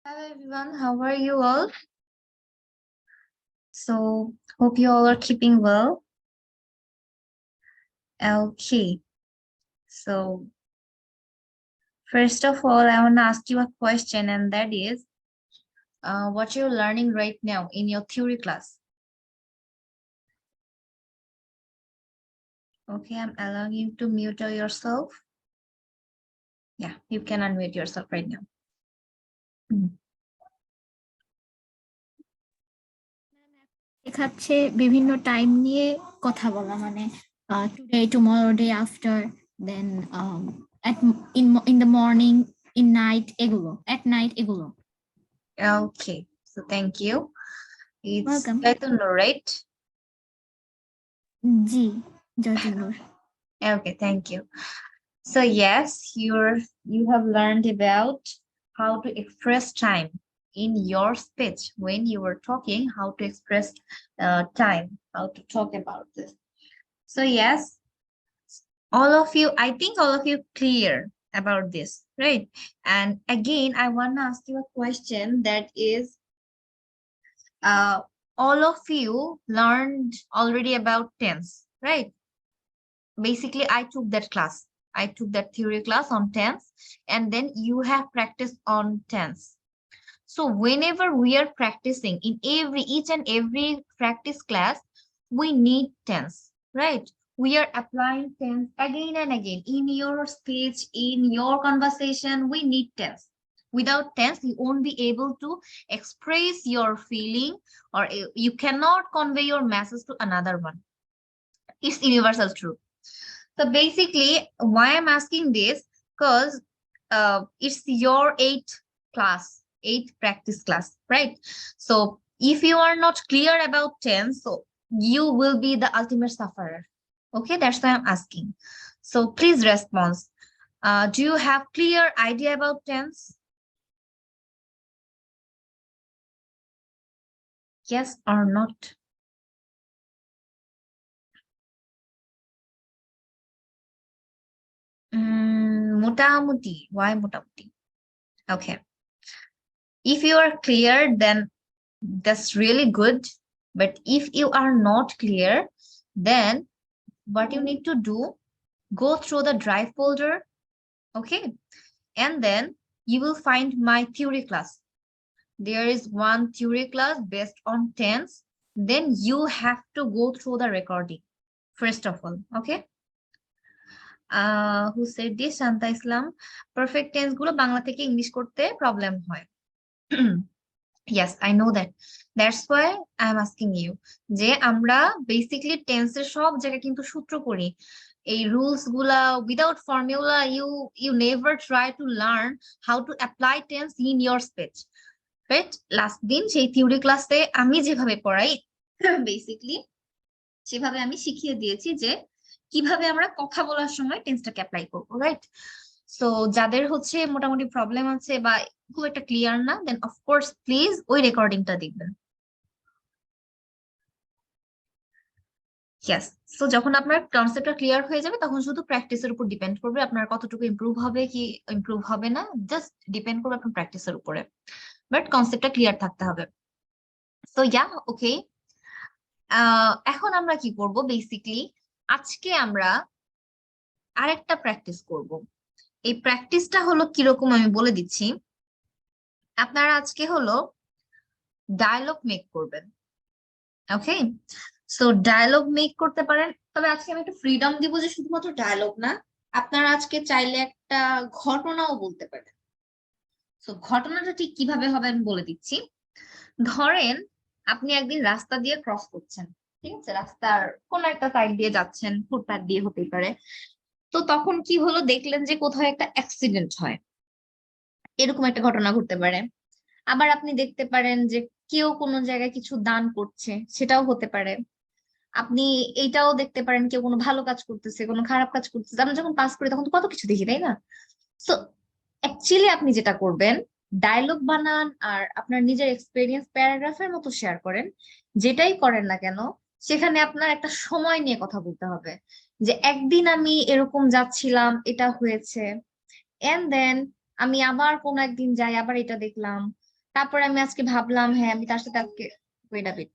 Hello everyone, how are you all? So, hope you all are keeping well. Okay, so first of all, I want to ask you a question, and that is what you're learning right now in your theory class. Okay, I'm allowing you to mute yourself. Yeah, you can unmute yourself right now. দেখাচ্ছে বিভিন্ন time নিয়ে কথা বলা মানে today tomorrow day after then in the morning in night এগুলো at night এগুলো Okay, so thank you. It's welcome Chaitanya, right? জি জয়তুল্লুর Okay, thank you. So yes, you have learned about how to express time in your speech when you were talking, how to express time, how to talk about this. So yes, all of you, I think all of you clear about this, right? And again, I want to ask you a question that is, uh, all of you learned already about tense, right? Basically, I took that class. I took that theory class on tense, and then you have practiced on tense. So whenever we are practicing in each and every practice class, we need tense, right? We are applying tense again and again in your speech, in your conversation. We need tense. Without tense, you won't be able to express your feeling, or you cannot convey your message to another one. It's universal truth. So basically, why I'm asking this, because it's your eighth practice class, right? So if you are not clear about tense, so you will be the ultimate sufferer. Okay, that's why I'm asking. So please respond. Do you have clear idea about tense? Yes or not? মোটামুটি. Why মোটামুটি? Okay. If you are clear, then that's really good. But if you are not clear, then what you need to do, go through the drive folder, okay? And then you will find my theory class. There is one theory class based on tense. Then you have to go through the recording, first of all, okay? Who said this? Shanta Islam. Perfect tense গুলো বাংলা থেকে English করতে problem হয়। Yes, I know that. That's why I'm asking you. যে আমরা basically টেন্সের সব জায়গায় কিন্তু সূত্র করি। এই রুলস গুলা without formula you never try to learn how to apply tense in your speech. Right? Last দিন সেই থিওরি ক্লাসে আমি যেভাবে পড়াই বেসিক্যালি সেভাবে আমি শিখিয়ে দিয়েছি যে কিভাবে আমরা কথা বলার সময় টেন্সটাকে অ্যাপ্লাই করবো, রাইট? সো যাদের হচ্ছে মোটামুটি প্রবলেম আছে বা খুব একটা ক্লিয়ার না, দেন অফকোর্স প্লিজ ওই রেকর্ডিংটা দেখবেন। ইয়েস, সো যখন আপনার কনসেপ্টটা ক্লিয়ার হয়ে যাবে তখন শুধু প্র্যাকটিসের উপর ডিপেন্ড করবে আপনার কতটুকু ইমপ্রুভ হবে কি ইমপ্রুভ হবে না, জাস্ট ডিপেন্ড করবে আপনার প্র্যাকটিসের উপরে, বাট কনসেপ্টটা ক্লিয়ার থাকতে হবে। সো ইয়া, ওকে, এখন আমরা কি করব, বেসিক্যালি আজকে আমরা আরেকটা প্র্যাকটিস করব। এই প্র্যাকটিসটা হলো কিরকম আমি বলে দিচ্ছি। আপনারা আজকে হলো ডায়লগ মেক করবেন, ওকে? সো ডায়লগ মেক করতে পারেন, তবে আজকে আমি একটু ফ্রিডম দিব যে শুধুমাত্র ডায়লগ না, আপনারা আজকে চাইলে একটা ঘটনাও বলতে পারেন। সো ঘটনাটা ঠিক কিভাবে হবে আমি বলে দিচ্ছি। ধরেন আপনি একদিন রাস্তা দিয়ে ক্রস করছেন, ঠিক আছে, রাস্তার কোন একটা সাইড দিয়ে যাচ্ছেন, ফুটপাথ দিয়ে হতে পারে। তো তখন কি হলো, দেখলেন যে কোথাও একটা অ্যাক্সিডেন্ট হয়, এরকম একটা ঘটনা ঘটতে পারে। আবার আপনি দেখতে পারেন যে কেউ কোনো জায়গায় কিছু দান করছে, সেটাও হতে পারে। আপনি এইটাও দেখতে পারেন কেউ কোনো ভালো কাজ করতেছে, কোনো খারাপ কাজ করতেছে। আমরা যখন পাস করি তখন তো কত কিছু দেখি, তাই না? সো অ্যাকচুয়ালি আপনি যেটা করবেন, ডায়লগ বানান আর আপনার নিজের এক্সপিরিয়েন্স প্যারাগ্রাফের মতো শেয়ার করেন। যেটাই করেন না কেন, সেখানে আপনার একটা সময় নিয়ে কথা বলতে হবে, যে একদিন আমি এরকম যাচ্ছিলাম, এটা হয়েছে, এন্ড দেন আমি আবার কোনো একদিন যাই, আবার এটা দেখলাম। তারপর আমি আজকে ভাবলাম হ্যাঁ আমি তার সাথে আজকে wait a bit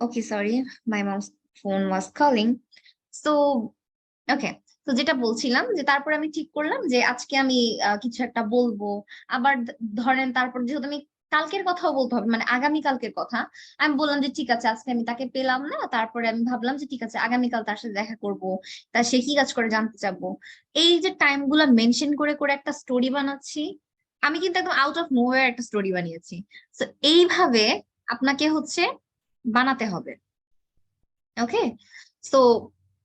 okay sorry my mom's phone was calling so okay, তো যেটা বলছিলাম যে তারপর আমি ঠিক করলাম যে আজকে আমি কিছু একটা বলবো। আবার ধরেন তারপর যেহেতু আমি কালকের কথাও বলতে হবে, মানে আগামী কালকের কথা, আমি বললাম যে ঠিক আছে আজকে আমি তাকে পেলাম না, তারপরে আমি ভাবলাম যে ঠিক আছে আগামীকাল তার সাথে দেখা করব, তা সে কি কাজ করে জানতে চাবো। এই যে টাইম গুলা মেনশন করে করে একটা স্টোরি বানাচ্ছি, আমি কিন্তু একদম আউট অফ নোওয়্যার একটা স্টোরি বানিয়েছি। তো এইভাবে আপনাকে হচ্ছে বানাতে হবে। ওকে, সো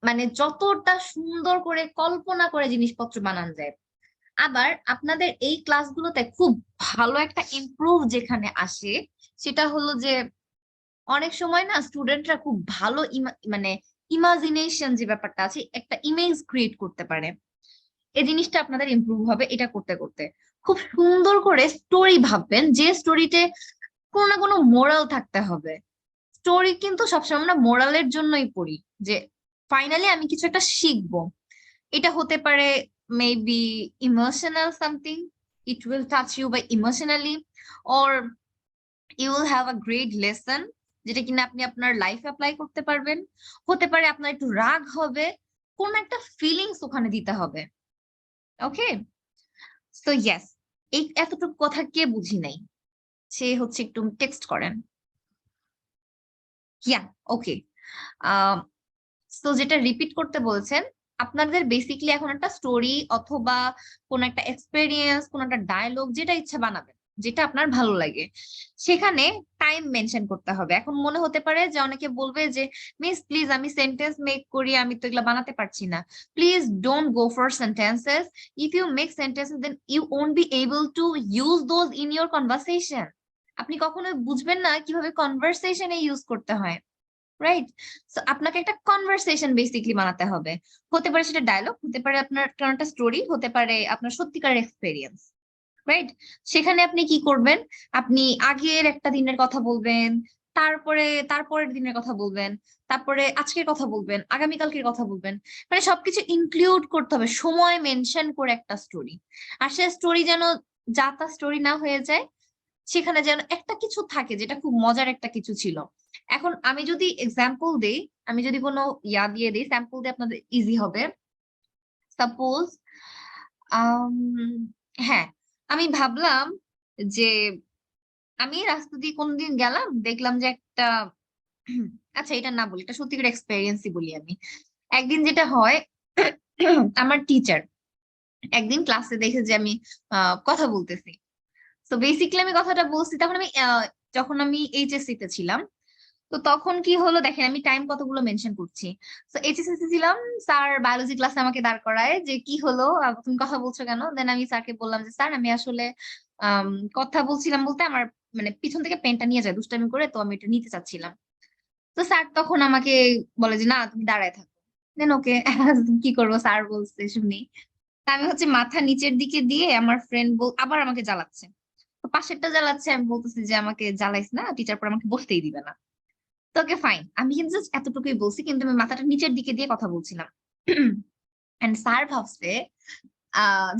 মানে যতটা সুন্দর করে কল্পনা করে জিনিসপত্র বানানো যায়। আবার আপনাদের এই ক্লাসগুলোতে খুব ভালো একটা ইমপ্রুভ যেখানে আসে, সেটা হলো যে অনেক সময় না স্টুডেন্টরা খুব ভালো মানে ইমাজিনেশন যে ব্যাপারটা আছে, একটা ইমেজ ক্রিয়েট করতে পারে। এই জিনিসটা আপনাদের ইমপ্রুভ হবে এটা করতে করতে। খুব সুন্দর করে স্টোরি ভাববেন, যে স্টোরিতে কোনো না কোনো মোরাল থাকতে হবে। স্টোরি কিন্তু সবসময় আমরা মোরালের জন্যই পড়ি, যে ফাইনালি আমি কিছু একটা শিখবো। এটা হতে পারে maybe emotional something, it will touch you by emotionally, or you will have a great lesson যেটা কিনা আপনি আপনার লাইফে অ্যাপ্লাই করতে পারবেন। হতে পারে আপনার একটু রাগ হবে, কোন একটা ফিলিংস ওখানে দিতে হবে। ওকে, সো ইয়েস, এই এতটুকু কথা কে বুঝি নাই, সে হচ্ছে একটু টেক্সট করেন। ইয়া, ওকে, তো যেটা রিপিট করতে বলছেন, আপনাদের বেসিকলি এখন একটা স্টোরি অথবা কোন একটা এক্সপেরিয়েন্স, কোন একটা ডায়লগ, যেটা ইচ্ছা বানাবেন, যেটা আপনার ভালো লাগে। সেখানে টাইম মেনশন করতে হবে। এখন মনে হতে পারে যে অনেকে বলবে যে মিস প্লিজ আমি সেন্টেন্স মেক করি, আমি তো এগুলা বানাতে পারছি না। Please don't go for sentences. If you make sentences then you won't be able to use those in your conversation. আপনি কখনোই বুঝবেন না কিভাবে কনভারসেশনে ইউজ করতে হয়, রাইট? সো আপনাকে একটা কনভারসেশন বেসিকলি বানাতে হবে। হতে পারে সেটা ডায়লগ, হতে পারে আপনার কোনো একটা স্টোরি, হতে পারে আপনার সত্যিকারের এক্সপেরিয়েন্স, রাইট? সেখানে আপনি কি করবেন, আপনি আগের একটা দিনের কথা বলবেন, তারপরে তারপরের দিনের কথা বলবেন, তারপরে আজকের কথা বলবেন, আগামীকালকের কথা বলবেন। মানে সবকিছু ইনক্লুড করতে হবে, সময় মেনশন করে একটা স্টোরি। আর সে স্টোরি যেন যা তা স্টোরি না হয়ে যায়, সেখানে যেন একটা কিছু থাকে যেটা খুব মজার একটা কিছু ছিল। এখন আমি যদি এক্সাম্পল দেই, আমি যদি কোনো দিয়ে দিই, স্যাম্পল দিয়ে আপনাদের ইজি হবে। সাপোজ হ্যাঁ, আমি ভাবলাম যে আমি রাস্তা দিয়ে কোনদিন গেলাম, দেখলাম যে একটা আচ্ছা এটা না বলি, এটা সত্যিকার এক্সপেরিয়েন্সই বলি আমি। একদিন যেটা হয়, আমার টিচার একদিন ক্লাসে দেখে যে আমি কথা বলতেছি। তো বেসিক্যালি আমি কথাটা বলছি তখন আমি যখন আমি এইচএসসি তে ছিলাম। তো তখন কি হলো দেখেন, আমি টাইম কতগুলো মেনশন করছি। তো এইচএসসি ছিলাম, স্যার বায়োলজি ক্লাসে আমাকে দাঁড় করায় যে কি হলো, তুমি কথা বলছো কেন। দেন আমি স্যারকে বললাম যে স্যার আমি আসলে আম, কথা বলছিলাম বলতে আমার মানে পিছন থেকে পেনটা নিয়ে যায় দুষ্টামি করে, তো আমি এটা নিতে চাচ্ছিলাম। তো স্যার তখন আমাকে বলে যে না তুমি দাঁড়ায় থাকো। দেন ওকে, কি করবো, স্যার বলছে শুনি। তা আমি হচ্ছে মাথা নিচের দিকে দিয়ে আমার ফ্রেন্ড আবার আমাকে জ্বালাচ্ছে। তো পাশেরটা জ্বালাচ্ছে, আমি বলতেছি যে আমাকে জ্বালাইস না, টিচার পর আমাকে বসতেই দিবে না। তো ওকে ফাইন, আমি কিন্তু জাস্ট এতটুকুই বলছি, কিন্তু আমি মাথাটা নিচের দিকে দিয়ে কথা বলছিলাম। এন্ড স্যার ভাবছে,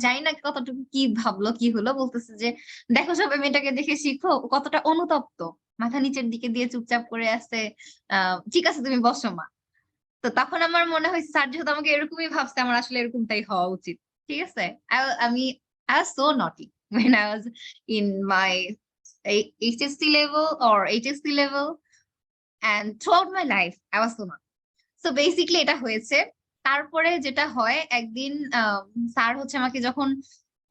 জানি না কতটুকু কি ভাবলো কি হলো, বলতেছে যে দেখো সবাই মেয়েটাকে দেখে শিখো ও কতটা অনুতপ্ত, মাথা নিচের দিকে দিয়ে চুপচাপ করে আছে। ঠিক আছে তুমি বসো মা। তো তখন আমার মনে হয়েছে স্যার যেহেতু আমাকে এরকমই ভাবছে, আমার আসলে এরকমটাই হওয়া উচিত। ঠিক আছে, আমি I was so naughty when I was in my HSC level or HSC level, and throughout my life I was so naughty. So basically এটা হয়েছে। তারপরে যেটা হয়, একদিন স্যার হচ্ছে আমাকে যখন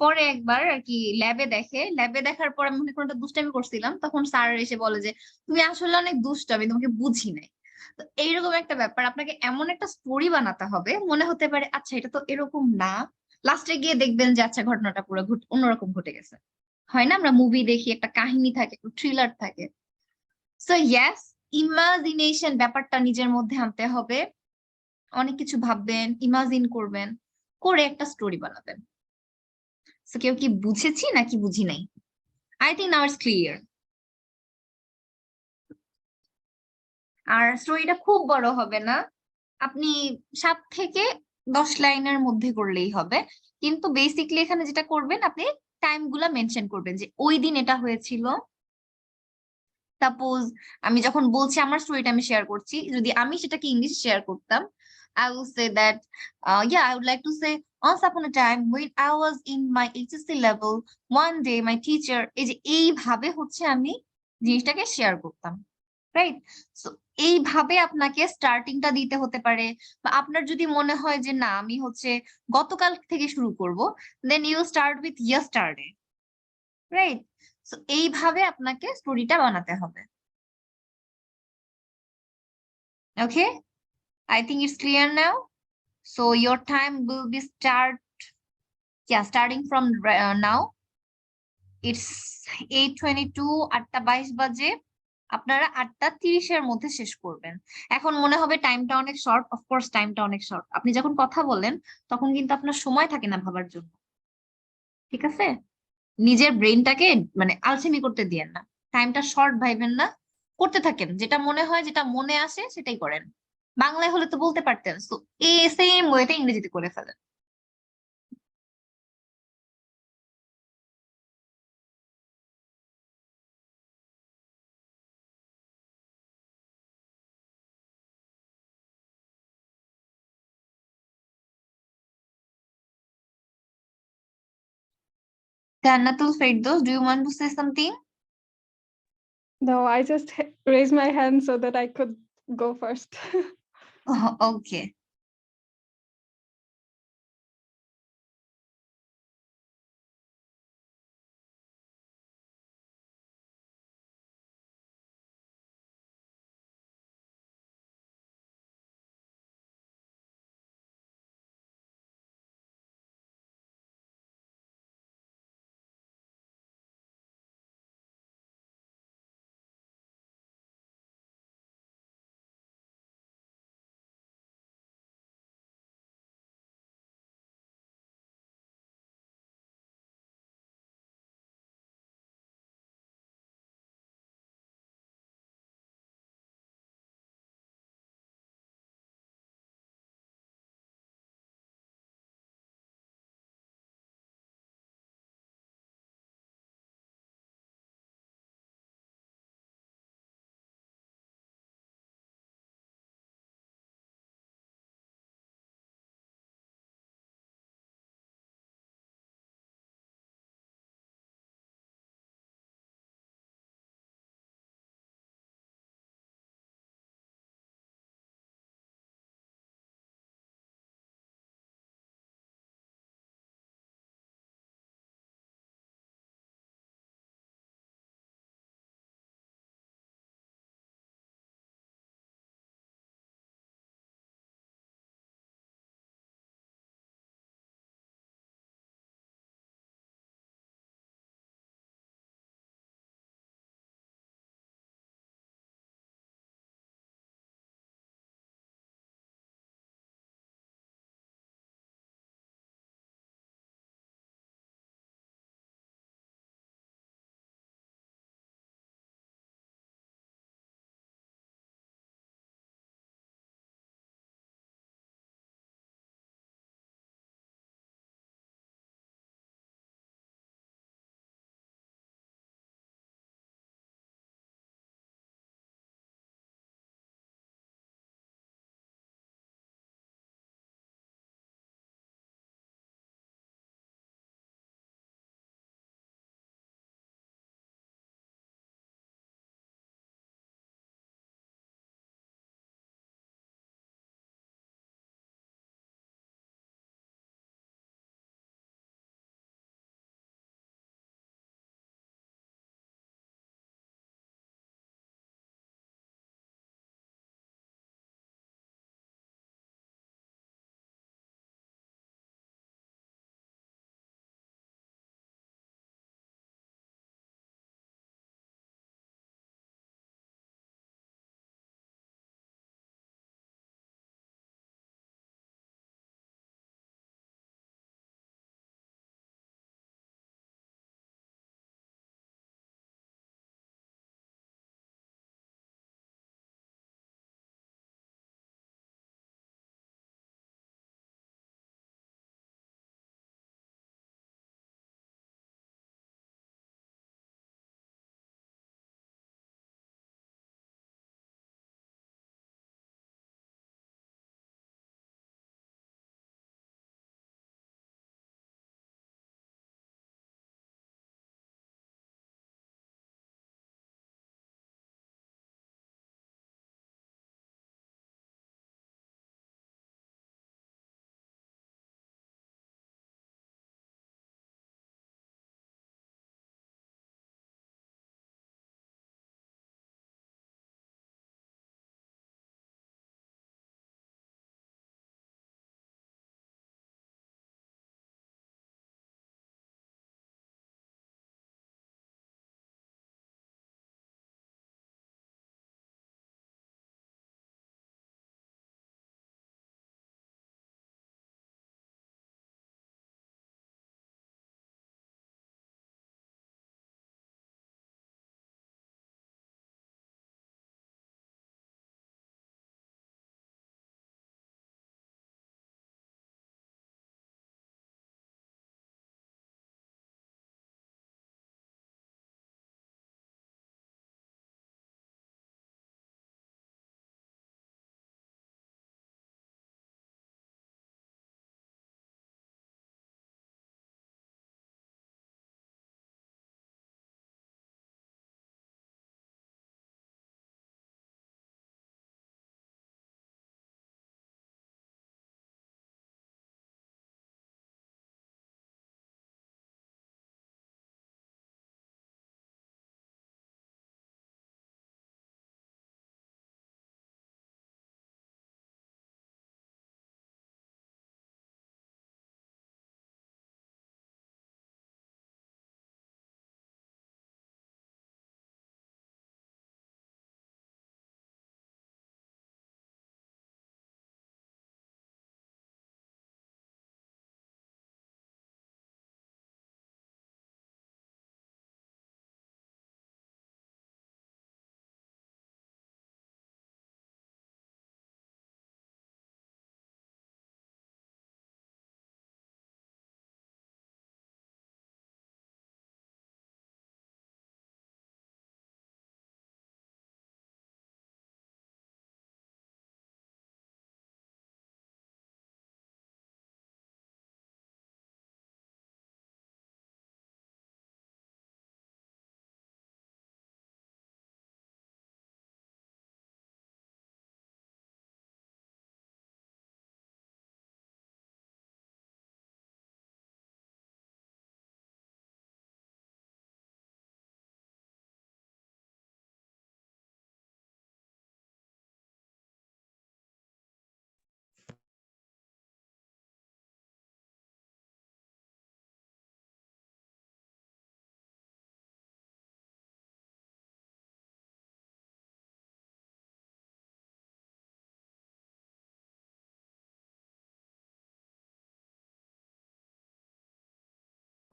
পরে একবার আর কি ল্যাবে দেখে, ল্যাবে দেখার পর আমি মনে করি একটা দুষ্টামি করছিলাম, তখন স্যার এসে বলে যে তুমি আসলে অনেক দুষ্ট, আমি তোমাকে বুঝি নাই। তো এইরকম একটা ব্যাপার, আপনাকে এমন একটা স্টোরি বানাতে হবে, মনে হতে পারে আচ্ছা এটা তো এরকম না, লাস্টে গিয়ে দেখবেন যে আচ্ছা ঘটনাটা পুরো অন্যরকম ঘটে গেছে। হয় না, আমরা মুভি দেখি, একটা কাহিনী থাকে, একটা থ্রিলার থাকে। সো ইয়েস, ইমাজিনেশন ব্যাপারটা নিজের মধ্যে আনতে হবে। অনেক কিছু ভাববেন, ইমাজিন করবেন, করে একটা স্টোরি বানাবেন। তো কেউ কি বুঝেছি নাকি বুঝি নাই? I think now it's clear. আর স্টোরিটা খুব বড় হবে না, আপনি 7 থেকে 10 লাইনের মধ্যে করলেই হবে। কিন্তু বেসিকলি এখানে যেটা করবেন, আপনি টাইম গুলা মেনশন করবেন যে ওই দিন এটা হয়েছিল। সাপোজ আমি যখন বলছি আমার স্টোরিটা আমি শেয়ার করছি, যদি আমি সেটাকে ইংলিশে শেয়ার করতাম, I will say that, yeah, I would like to say, once upon a time when I was in my HSC level, one day my teacher, এই যে এইভাবে হচ্ছে আমি জিনিসটাকে শেয়ার করতাম, রাইট? সো এইভাবে আপনাকে স্টার্টিংটা দিতে হতে পারে। বা আপনার যদি মনে হয় যে না আমি হচ্ছে গতকাল থেকে শুরু করব, then you start with yesterday, right? So এইভাবে আপনাকে স্টোরিটা বানাতে হবে। ওকে, I think it's clear now. So your time will be starting from now. It's 8:22, 8:22 বাজে। আপনারা 8:30-এর মধ্যে শেষ করবেন। এখন মনে হবে টাইমটা অনেক শর্ট, অফকোর্স টাইমটা অনেক শর্ট। আপনি যখন কথা বলেন তখন কিন্তু আপনার সময় থাকে না ভাবার জন্য, ঠিক আছে? নিজের ব্রেনটাকে মানে আলসেমি করতে দিয়েন না, টাইমটা শর্ট ভাইবেন না, করতে থাকেন, যেটা মনে হয় যেটা মনে আসে সেটাই করেন। বাংলায় হলে তো বলতে পারতেন, তো এই সেম ওয়েতে ইংরেজিতে করে ফেলেন। Jannatul Firdaus, do you want to say something? No, I just raised my hand so that I could go first. Oh, okay.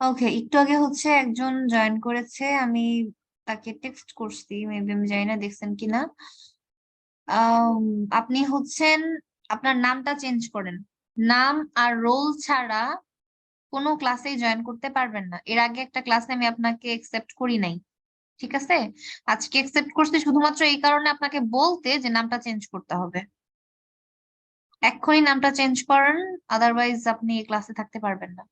ওকে, একটু আগে হচ্ছে একজন জয়েন করেছে, আমি তাকে টেক্সট করছি, মেবি আমি জানি না দেখছেন কিনা। আপনি হচ্ছেন, আপনার নামটা চেঞ্জ করেন। নাম আর রোল ছাড়া কোনো ক্লাসেই জয়েন করতে পারবেন না। এর আগে একটা ক্লাসে আমি আপনাকে একসেপ্ট করি নাই, ঠিক আছে? আজকে একসেপ্ট করছি শুধুমাত্র এই কারণে আপনাকে বলতে যে নামটা চেঞ্জ করতে হবে। এক্ষুনি নামটা চেঞ্জ করেন, আদারওয়াইজ আপনি এই ক্লাসে থাকতে পারবেন না।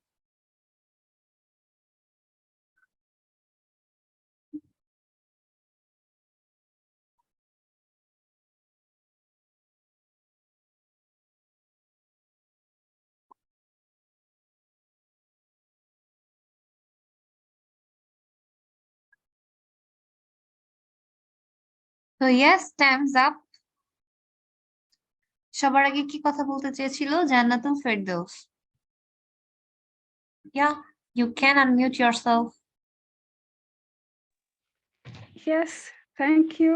তো ইয়েস, টাইমস আপ। সবার আগে কি কথা বলতে চেয়েছিল? Jannatul Ferdous. Yeah, you can unmute yourself. Yes, thank you.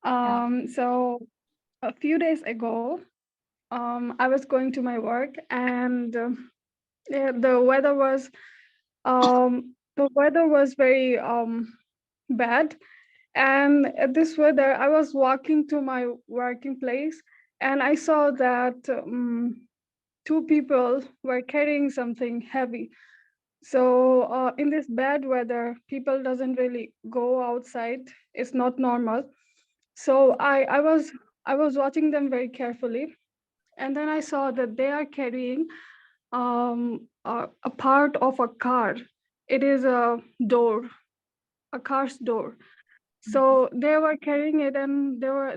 Yeah. So a few days ago, I was going to my work, and yeah, the weather was very bad. And at this weather, I was walking to my working place, and I saw that two people were carrying something heavy. So in this bad weather, people doesn't really go outside. It's not normal. So I was watching them very carefully, and then I saw that they are carrying a part of a car. It is a door, a car's door. So they were carrying it, and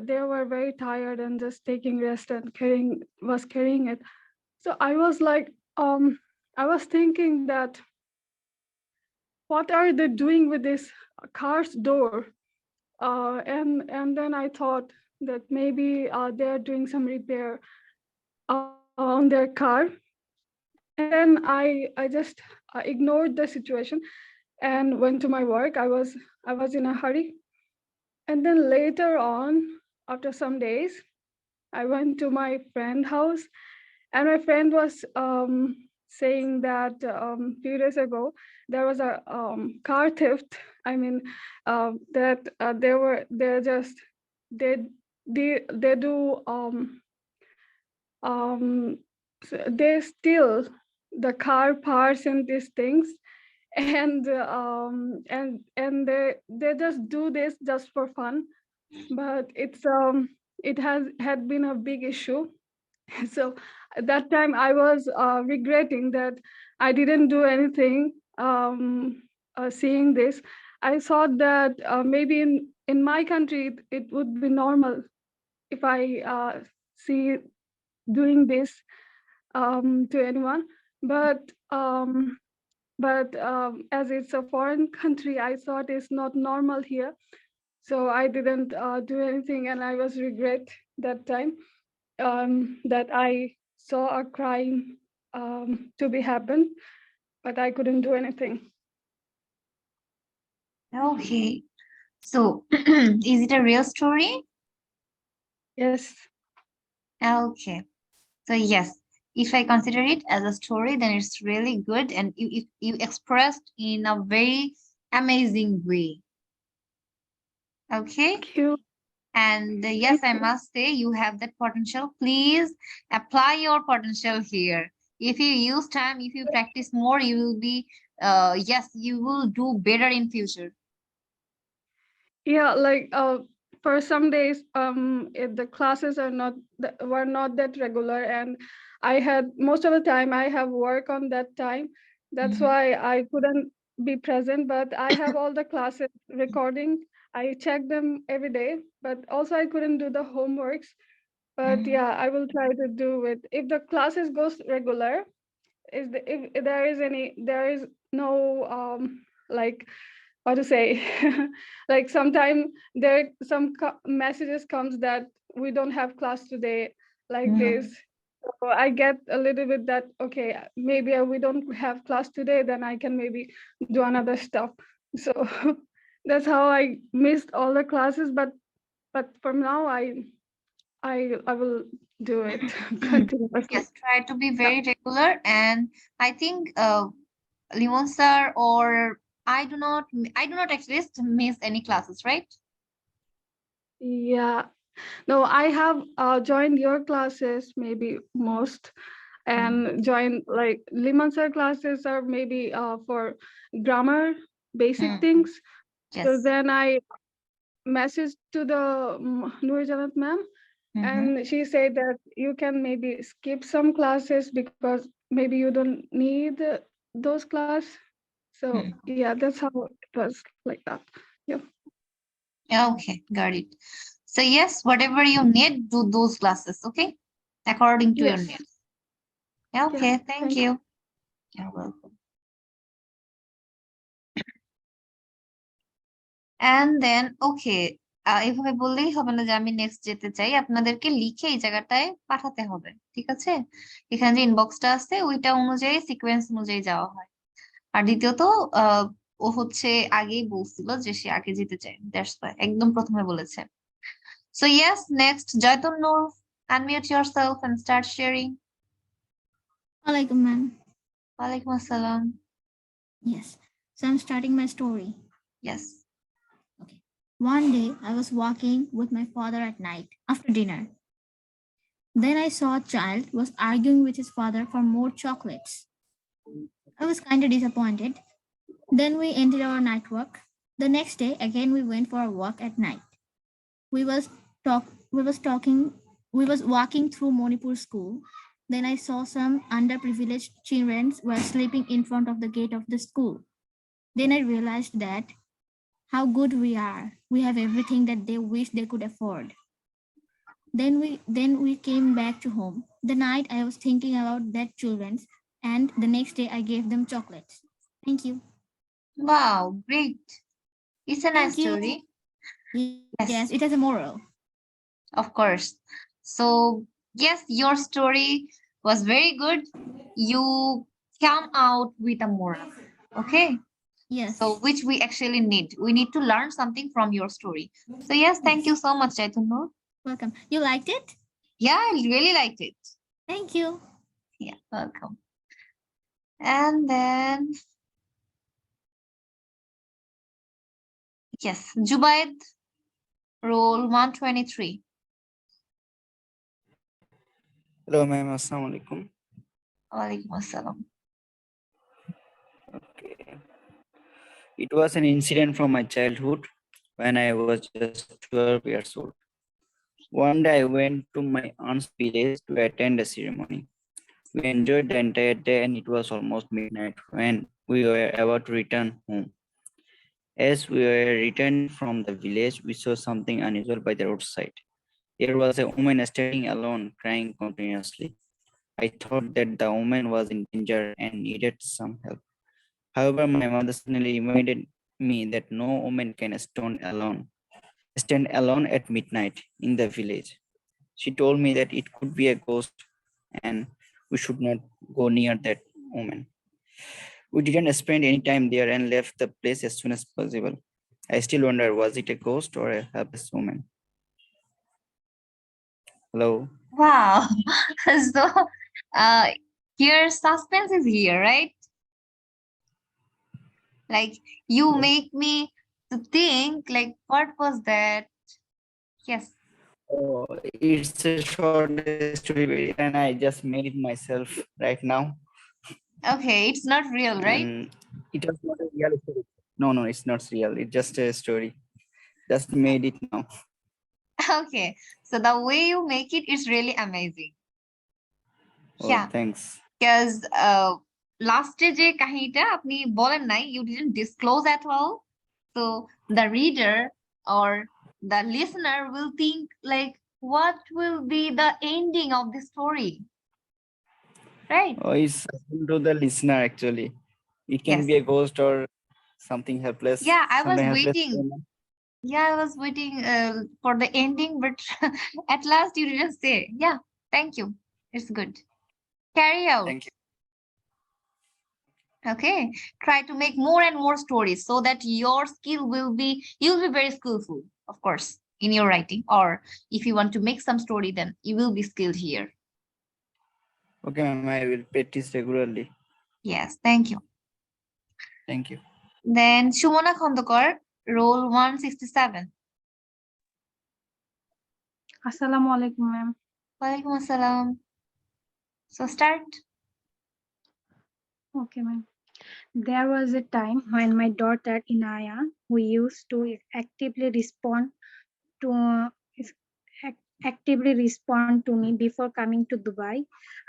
they were very tired and just taking rest and carrying it. So I was like, I was thinking that what are they doing with this car's door? And then I thought that maybe they're doing some repair on their car. And then I just ignored the situation and went to my work. I was in a hurry. And then later on, after some days, I went to my friend's house, and my friend was saying that few days ago there was a car theft. I mean, that they do they steal the car parts and these things, and they just do this just for fun, but it has had been a big issue. So at that time I was regretting that I didn't do anything. Seeing this, I thought that maybe in my country it would be normal if I see doing this to anyone, but as it's a foreign country, I thought it's not normal here, so I didn't do anything, and I was regret that time that I saw a crime to be happen, but I couldn't do anything. Okay. So, is it a real story? Yes. Okay. So yes, if I consider it as a story, then it's really good, and you expressed in a very amazing way. Okay. Thank you. And yes, I must say you have that potential. Please apply your potential here. If you use time, if you practice more, you will be, yes, you will do better in future. Yeah, like for some days the classes were not that regular, and I had most of the time I have work on that time. That's Mhm. why I couldn't be present, but I have all the classes recording. I check them every day, but also I couldn't do the homeworks. But Mhm. yeah, I will try to do it if the classes goes regular. If there is no like what to say, like sometime there some messages comes that we don't have class today, like this. Mhm. So I get a little bit that okay, maybe we don't have class today, then I can maybe do another stuff. So that's how I missed all the classes, but from now I will do it continuously. Yes, try to be Yeah. very regular, and I think Limon sir, or I do not at least miss any classes, right? Yeah. No, I have joined your classes, maybe most, and joined like Liman sir classes are maybe for grammar, basic Mm, things. So yes. then I messaged to the Noor Janat ma'am, Mm-hmm. and she said that you can maybe skip some classes because maybe you don't need those class. So yeah, that's how it was like that. Yeah. Okay, got it. So yes, whatever you need, do those classes, okay? According to your Yes. needs. Yeah, Yeah. okay, thank Thank you. you. You're welcome. And then okay, এইভাবে বললেই হবে না যে আমি next যেতে চাই, আপনাদেরকে লিখে এই জায়গাটায় পাঠাতে হবে, ঠিক আছে? এখানে যে ইনবক্সটা আছে ওইটা অনুযায়ী সিকোয়েন্স অনুযায়ী যাওয়া হয়। আর দ্বিতীয়ত আহ ও হচ্ছে আগেই বলছিল যে সে আগে যেতে চায়, দ্যাটস ওয়াই একদম প্রথমে বলেছে। So yes, next Joytun Nur, unmute yourself and start sharing. Alaikum, ma'am. ওয়ালাইকুম আসসালাম। Yes. So I'm starting my story. Yes. Okay. One day I was walking with my father at night after dinner. Then I saw a child was arguing with his father for more chocolates. I was kind of disappointed. Then we ended our night walk. The next day again we went for a walk at night. We was talk we was talking we was walking through Monipur school. Then I saw some underprivileged children were sleeping in front of the gate of the school. Then I realized that how good we are. We have everything that they wish they could afford. Then we came back to home. The night I was thinking about that children, and the next day I gave them chocolates. Thank you. Wow, great. It's a nice Thank you. story. Yes, Yes, it has a moral. of course. So yes, your story was very good. You come out with a moral. Okay. Yes. So which we actually need. We need to learn something from your story. So yes, thank Yes. you so much, Chaitanya. Welcome. You liked it? Yeah, I really liked it. Thank you. Yeah, welcome. And then yes, Jubaid, roll 123. Hello, ma'am. Assalamu alaikum. Walaikum assalam. Okay. It was an incident from my childhood when I was just 12 years old. One day I went to my aunt's village to attend a ceremony. We enjoyed the entire day and it was almost midnight when we were about to return home. As we were returning from the village, we saw something unusual by the roadside. There was a woman standing alone, crying continuously. I thought that the woman was in danger and needed some help. However, my mother suddenly reminded me that no woman can stand alone at midnight in the village. She told me that it could be a ghost and we should not go near that woman. We didn't spend any time there and left the place as soon as possible. I still wonder, was it a ghost or a helpless woman? Hello? Wow. So uh here suspense is here, right? Like you make me to think like what was that? Yes. Oh, it's a short story and I just made it myself right now. Okay, it's not real, right? And it was not a real story. No, it's not real. It's just a story. Just made it now. Okay. So the way you make it is really amazing. Oh, Yeah. thanks. Because লাস্টে যে কাহিনীটা আপনি বলেন নাই, you didn't disclose at all. So the reader or the listener will think like, what will be the ending of the story? Right? Oh, it's to the listener actually. It can Yes. be a ghost or something helpless. Yeah, I was something helpless waiting. woman. Yeah, I was waiting for the ending, but at last you didn't say. Yeah, thank you. It's good. Carry out. Thank you. Okay, try to make more and more stories so that your skill you'll be very skillful, of course, in your writing. Or if you want to make some story, then you will be skilled here. Okay, ma'am, I will practice regularly. Yes, thank you. Thank you. Then Shumona Khondokar, roll 167. Assalamu alaikum, ma'am. Walaikum assalam. So start. Okay, ma'am. There was a time when my daughter Inaya, who used to to actively respond to me before coming to Dubai.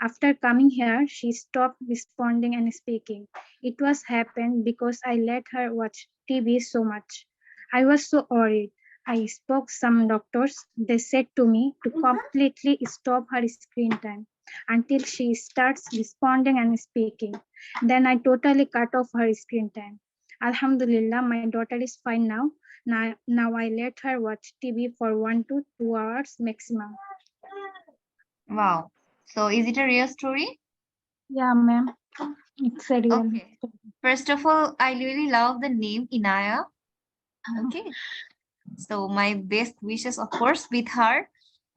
After coming here, she stopped responding and speaking. It was happened because I let her watch TV so much. I was so worried. I spoke some doctors. They said to me to completely stop her screen time until she starts responding and speaking. Then I totally cut off her screen time. Alhamdulillah, my daughter is fine now. Now I let her watch TV for 1 to 2 hours maximum. Wow. So is it a real story? Yeah, ma'am. It's a real. Okay. First of all, I really love the name Inaya. Okay. So my best wishes, of course, with her.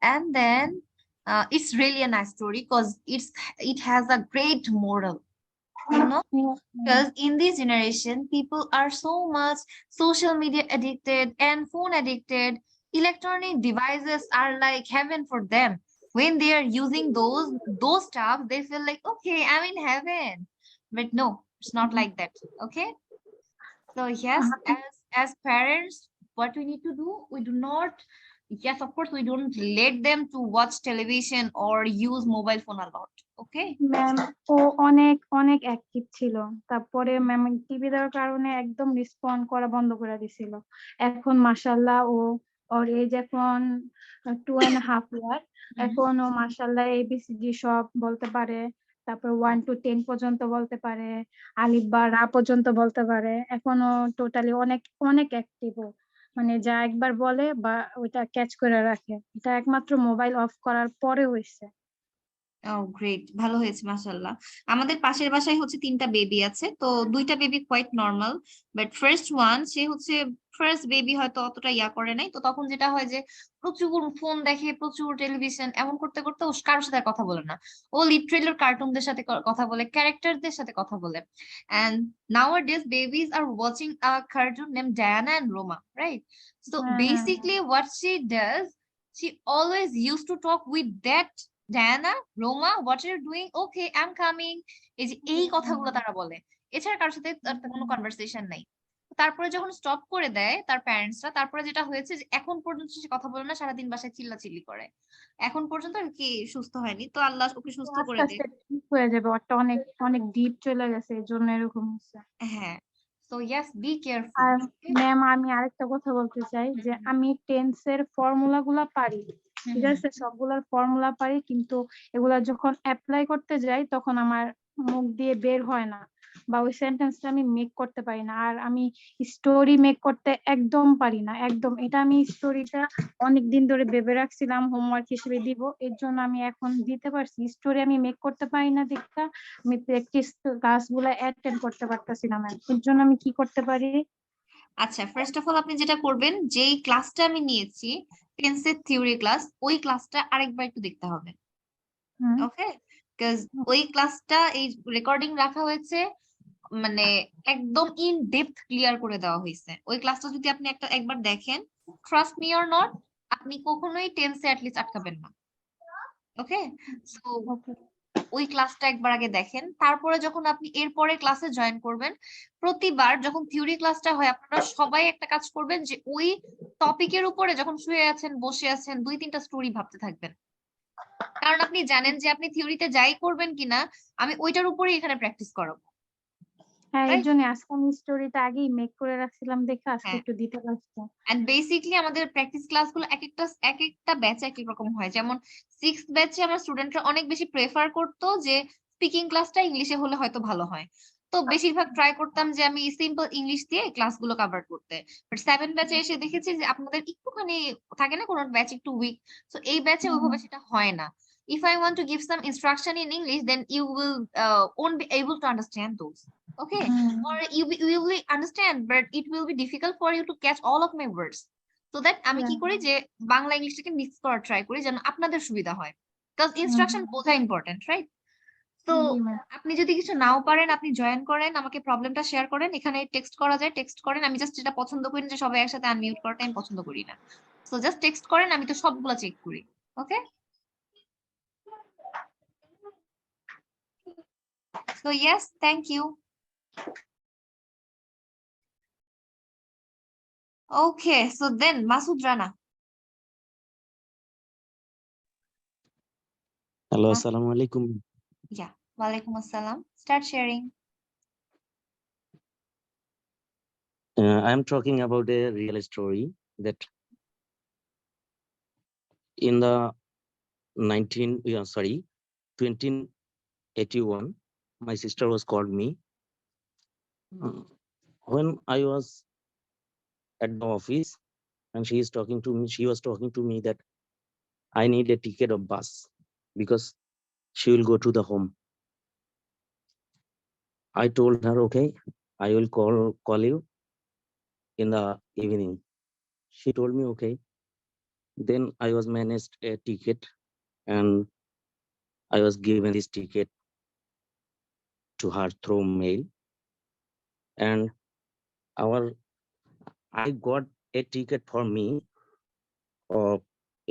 And then it's really a nice story because it has a great moral, you know, because in this generation, people are so much social media addicted and phone addicted. Electronic devices are like heaven for them. When they are using those stuff, they feel like, okay, I'm in heaven. But no, it's not like that. Okay. So yes, as parents, what we need to do, we do not, yes, of course, we don't let them to watch television or use mobile phone a lot. Okay. Ma'am ও অনেক অনেক active ছিল, তারপরে ma'am TV দেওয়ার কারণে একদম respond করা বন্ধ করে দিছিল। এখন মাশাআল্লাহ ওর এজ এখন 2.5 ইয়ার। এখন ও মাশাআল্লাহ এবিসিডি সব বলতে পারে, তারপর 1 to 10 পর্যন্ত বলতে পারে, আলিফ বা রা পর্যন্ত বলতে পারে। এখন ও টোটালি অনেক অনেক অ্যাক্টিভ। মানে যা একবার বলে বা ওইটা ক্যাচ করে রাখে। এটা একমাত্র মোবাইল অফ করার পরে হয়েছে। ও গ্রেট, ভালো হয়েছে মাশাআল্লাহ। আমাদের পাশের বাসায় হচ্ছে 3টা বেবি আছে, তো 2টা baby quite normal, but first one সে হচ্ছে ফার্স্ট বেবি হয়তো অতটা ইয়া করে নাই, তো তখন যেটা হয় যে প্রচুর ফোন দেখে, প্রচুর টেলিভিশন, এমন করতে করতে ও কারোর সাথে আর কথা বলে না। ও লিটারেলি কার্টুনদের সাথে কথা বলে, ক্যারেক্টারদের সাথে কথা বলে। And nowadays babies are watching a cartoon named Diana and Roma, right? So basically what she does, she always used to talk with that Diana, Roma, what are you doing? Okay, I'm coming. এই কথাগুলো তারা বলে, এছাড়া কারোর সাথে তার কোনো conversation নাই। তারপরে যখন স্টপ করে দেয় তার প্যারেন্টসরা, তারপরে যেটা হয়েছে যে এখন পর্যন্ত সে কথা বলে না, সারাদিন বাসায় চিল্লাচিল্লি করে। এখন পর্যন্ত আর কি সুস্থ হয়নি, তো আল্লাহ ওকে সুস্থ করে দেয়। ঠিক হয়ে যাবে, ওটা অনেক অনেক ডিপ চলে গেছে, এর জন্য এরকম হচ্ছে। হ্যাঁ, সো ইয়েস, বি কেয়ারফুল। আর ম্যাম আমি আরেকটা কথা বলতে চাই যে আমি টেন্সের ফর্মুলা গুলা পারি, ঠিক আছে, সবগুলার ফর্মুলা পারি, কিন্তু এগুলা যখন অ্যাপ্লাই করতে যাই তখন আমার মুখ দিয়ে বের হয় না, বা ওই সেন্টেন্সটা আমি মেক করতে পারি না। আর আমি স্টোরি মেক করতে একদম পারি না, একদম। এটা আমি স্টোরিটা অনেকদিন ধরে ভেবে রাখছিলাম হোমওয়ার্ক হিসেবে দিব, এর জন্য আমি এখন দিতে পারছি। স্টোরি আমি মেক করতে পারি না দেখা আমি প্র্যাকটিস ক্লাসগুলো অ্যাটেন্ড করতে পারতাছি না ম্যাম, এর জন্য আমি কি করতে পারি? আচ্ছা, ফার্স্ট অফ অল আপনি যেটা করবেন, যেই ক্লাসটা আমি নিয়েছি টেন্সের থিওরি ক্লাস, ওই ক্লাসটা আরেকবার একটু দেখতে হবে। ওকে, বিকজ ওই ক্লাসটা এই রেকর্ডিং রাখা হয়েছে, মানে একদম ইন ডেপথ ক্লিয়ার করে দেওয়া হয়েছে। ওই ক্লাসটা যদি আপনি একবার দেখেন, ট্রাস্ট মি অর নট, আপনি কখনোই টেন্সে অ্যাটলিস্ট আটকাবেন না। ওকে, সো ওই ক্লাসটা একবার আগে দেখেন, তারপরে যখন আপনি এরপরে ক্লাসে জয়েন করবেন, প্রতিবার যখন থিওরি ক্লাসটা হয় আপনারা সবাই একটা কাজ করবেন যে ওই টপিকের উপরে যখন শুয়ে আছেন, বসে আছেন, 2-3টা স্টোরি ভাবতে থাকবেন। কারণ আপনি জানেন যে আপনি থিওরিতে যাই করবেন কিনা, আমি ওইটার উপরেই এখানে প্র্যাকটিস করাবো। হ্যাঁ, এর জন্য আজকে আমি স্টোরিটা আগেই মেক করে রাখছিলাম দেখে আজকে একটু দিতে পারছি। এন্ড বেসিক্যালি আমাদের প্র্যাকটিস ক্লাসগুলো এক একটা ব্যাচে এক এক রকম হয়। যেমন 6th ব্যাচে আমার স্টুডেন্টরা অনেক বেশি প্রেফার করতো যে স্পিকিং ক্লাসটা ইংলিশে হলে হয়তো ভালো হয়, তো বেশিরভাগ ট্রাই করতাম যে আমি সিম্পল ইংলিশ দিয়ে ক্লাসগুলো কভার করতে। বাট 7 ব্যাচে এসে দেখেছি যে আপনাদের একটুখানি থাকে না, কোন ব্যাচ একটু উইক, সো এই ব্যাচে ওইভাবে সেটা হয় না। If I want to give some instruction in English, then you won't be able to understand those. Okay, or you will understand, but it will be difficult for you to catch all of my words. So that আমি কি করি যে Bangla ইংলিশটাকে mix করার try করি যেন আপনাদের সুবিধা হয়, because instruction বোঝা ইম্পর্টেন্ট, রাইট? তো আপনি যদি কিছু নাও পারেন, আপনি জয়েন করেন, আমাকে প্রবলেমটা শেয়ার করেন, এখানে টেক্সট করা যায়, টেক্সট করেন। আমি জাস্ট যেটা পছন্দ করি না যে সবাই একসাথে আনমিউট করাটা আমি পছন্দ করি না। সো জাস্ট টেক্সট করেন, আমি তো সবগুলা চেক করি। Okay, so yes, thank you. Okay, so then Masud Rana. Hello, Mas- Assalamu alaikum. Yeah, walaikum assalam. Start sharing. I am talking about a real story that in the 2081, my sister was called me. When I was at the office and she was talking to me that I need a ticket of bus because she will go to the home. I told her, okay, I will call you in the evening. She told me, okay. Then I was managed a ticket and I was given this ticket to her through mail. And I got a ticket for me of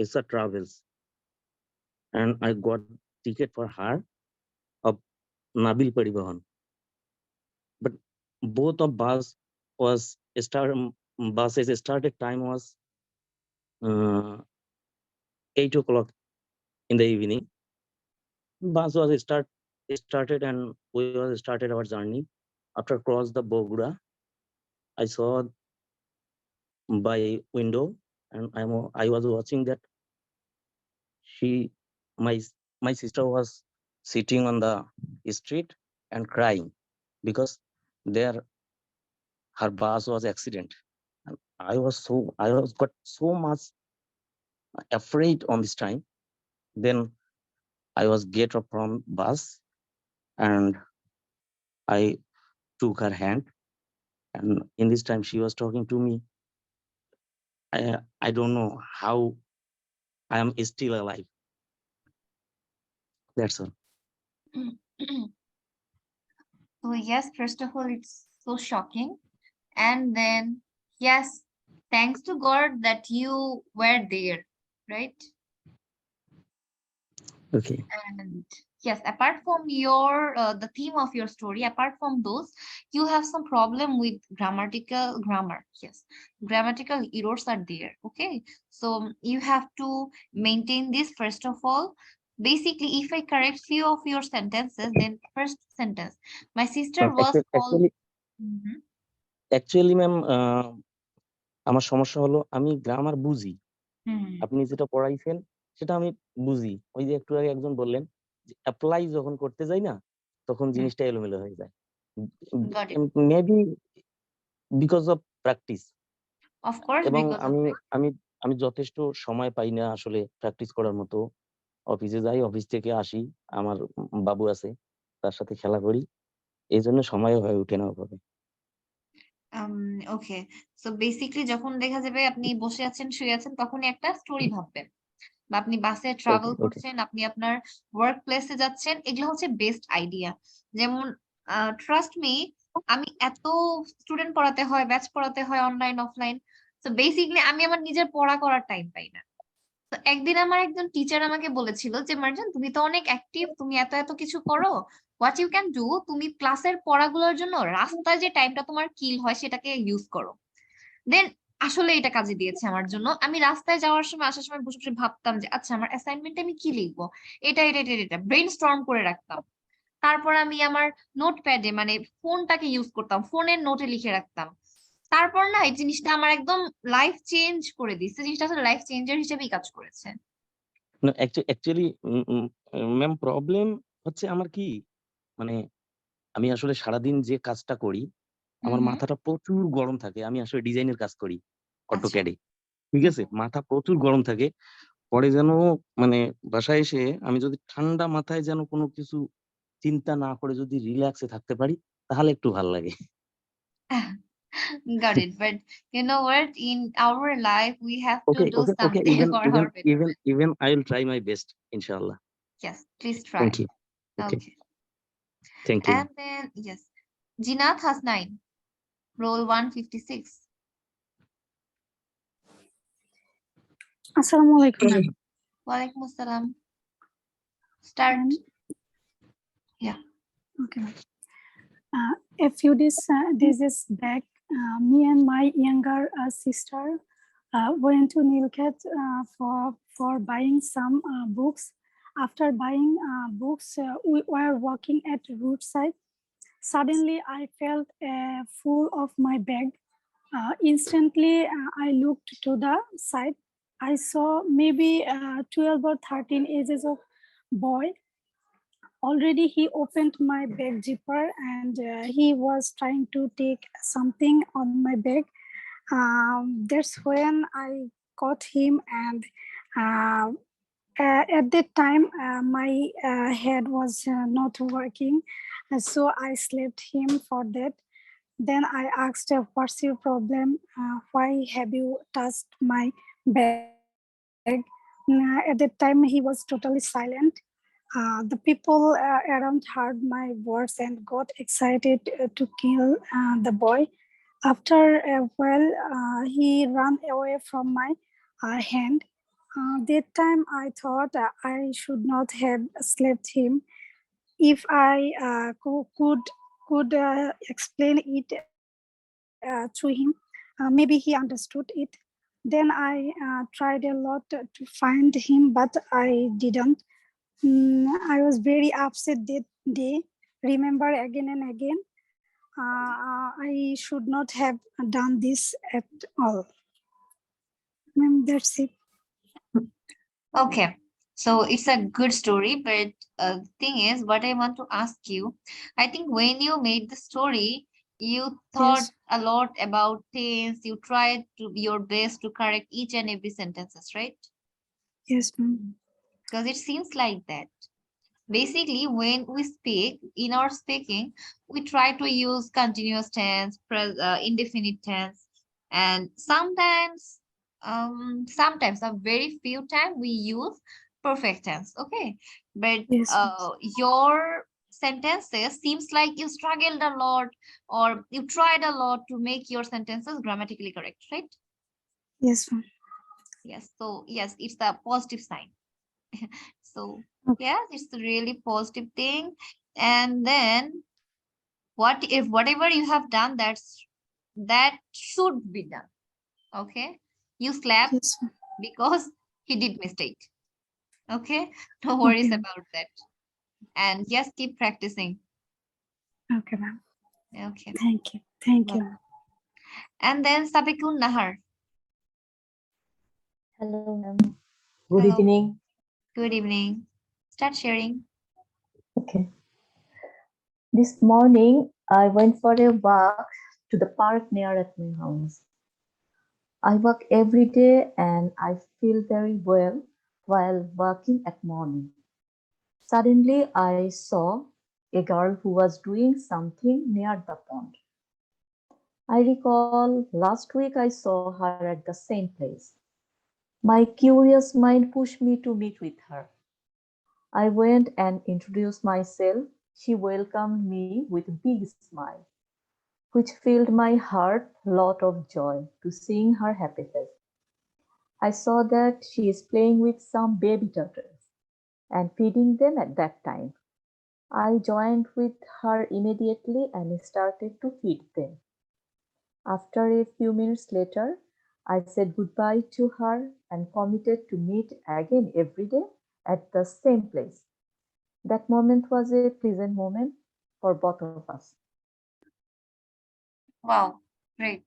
Issa Travels, and I got ticket for her of Nabil Parivahan. But both of buses started time was 8 o'clock in the evening. Bus was started and we was started our journey. After cross the Bogura, I saw by window and I was watching that my sister was sitting on the street and crying because her bus was accident. And I was got so much afraid on this time. Then I was get up from bus and I took her hand, and in this time she was talking to me. I don't know how I am still alive. That's all. So yes, first of all, it's so shocking. And then, yes, thanks to God that you were there, right? Okay. And yes, apart from the theme of your story, apart from those, you have some problem with grammar. Yes, grammatical errors are there. Okay, so you have to maintain this first of all. Basically, if I correct few of your sentences, then first sentence, my sister was called. Mhm. Actually, ma'am, আমার সমস্যা হলো আমি grammar বুঝি। হুম, আপনি যেটা পড়াইছেন সেটা আমি বুঝি। ওই যে একটু আগে একজন বললেন যে অ্যাপ্লাই যখন করতে যাই না তখন জিনিসটা এলোমেলো হয়ে যায়। got it. Maybe because of practice. Of course, এবং because of আমি আমি আমি যথেষ্ট সময় পাই না আসলে প্র্যাকটিস করার মতো। অফিসে যাই, অফিস থেকে আসি, আমার বাবু আছে, তার সাথে খেলা করি। এইজন্য সময় হয়ে ওঠে না ওভাবে। ওকে, সো বেসিক্যালি যখন দেখা যাবে আপনি বসে আছেন, শুয়ে আছেন, তখনই একটা স্টোরি ভাববেন, বা আপনি বাসে ট্রাভেল ওকে, ওকে। করছেন, আপনি আপনার ওয়ার্ক প্লেসে যাচ্ছেন, এগুলো হচ্ছে বেস্ট আইডিয়া। যেমন ট্রাস্ট মি, আমি এত স্টুডেন্ট পড়াতে হয়, ব্যাচ পড়াতে হয়, অনলাইন অফলাইন। তো বেসিক্যালি আমি আমার নিজের পড়া করার টাইম পাই না। তো একদিন আমার একজন টিচার আমাকে বলেছিল যে মার্জান, তুমি তো অনেক অ্যাক্টিভ, তুমি এত এত কিছু করো, হোয়াট ইউ ক্যান ডু, তুমি ক্লাসের পড়াগুলোর জন্য রাস্তায় যে টাইমটা তোমার কিল হয় সেটাকে ইউজ করো। দেন আসলে এটা কাজে দিয়েছে আমার জন্য। আমি রাস্তায় যাওয়ার সময়, আসার সময় বসে বসে ভাবতাম যে আচ্ছা আমার অ্যাসাইনমেন্টে আমি কি লিখবো, এটা এটা এটা এটা ব্রেন স্টর্ম করে রাখতাম। তারপর আমি আমার নোটপ্যাডে মানে ফোনটাকে ইউজ করতাম, ফোনের নোটে লিখে রাখতাম। তারপর না এই জিনিসটা আমার একদম লাইফ চেঞ্জ করে দিচ্ছে, জিনিসটা আসলে লাইফ চেঞ্জার হিসেবেই কাজ করেছে। না অ্যাকচুয়ালি ম্যাম প্রবলেম হচ্ছে আমার কি, মানে আমি আসলে সারাদিন যে কাজটা করি আমার হুম, মাথাটা প্রচুর গরম থাকে। আমি আসলে ডিজাইনের কাজ করি আচ্ছা। অটোক্যাডে। ঠিক আছে? মাথা প্রচুর গরম থাকে। পরে যেন মানে বাসায় এসে আমি যদি ঠান্ডা মাথায় যেন কোনো কিছু চিন্তা না করে যদি রিল্যাক্সে থাকতে পারি তাহলে একটু ভাল লাগে। Got it. But you know what? In our life, we have to Okay, do okay, okay. something Even for even our betterment. even even I will try my best, inshallah. Yes, please try. Thank you. Okay. Okay. Thank you. And then, yes, Jinath has 9. Roll 156. Assalamu alaikum. ma'am. Walaikum assalam. Start. Um, Yeah. Okay. ma'am. A few days back, me and my younger sister went to Nilkhet for buying some books. After buying books, we were walking at roadside. Suddenly, I felt full of my bag. Instantly, I looked to the side. I saw maybe 12 or 13 ages of boy. Already he opened my bag zipper and he was trying to take something on my bag. That's when I caught him, and uh, at that time my head was not working, so I slapped him for that. Then I asked, what's your problem? Why have you touched my bag? At that time, he was totally silent. The people around heard my words and got excited to kill the boy. After a while, he ran away from my hand. That time, I thought I should not have slapped him. If I could explain it to him, maybe he understood it. Then I tried a lot to find him, but I didn't. I was very upset that day. Remember again and again. I should not have done this at all. That's it. Okay. So it's a good story, but thing is, what I want to ask you, I think when you made the story, you thought Yes. a lot about things. You tried to your best to correct each and every sentences, right? Yes, ma'am. Because it seems like that. Basically, when we speak, in our speaking, we try to use continuous tense, indefinite tense, and sometimes a very few times we use perfect tense. Okay, but Yes. your sentences seems like you struggled a lot or you tried a lot to make your sentences grammatically correct, right? Yes, ma'am. Yes. So yes, it's a positive sign. So Okay. yeah, it's a really positive thing. And then what if whatever you have done that should be done. Okay. You slap Yes, ma'am. because he did mistake. Okay. No Okay. worries ma'am. about that. And just keep practicing. Okay, ma'am. Okay. Thank you. Thank you. Well, ma'am. and then Sabikun Nahar. Hello, ma'am. Good Hello. evening. Good evening. Start sharing. Okay. This morning, I went for a walk to the park near at my house. I walk every day and I feel very well while walking at morning. Suddenly, I saw a girl who was doing something near the pond. I recall last week I saw her at the same place. My curious mind pushed me to meet with her. I went and introduced myself. She welcomed me with a big smile, which filled my heart lot of joy to seeing her happy face. I saw that she is playing with some baby turtles and feeding them at that time. I joined with her immediately and started to feed them. After a few minutes later, I said goodbye to her and committed to meet again every day at the same place. That moment was a pleasant moment for both of us. Wow, great.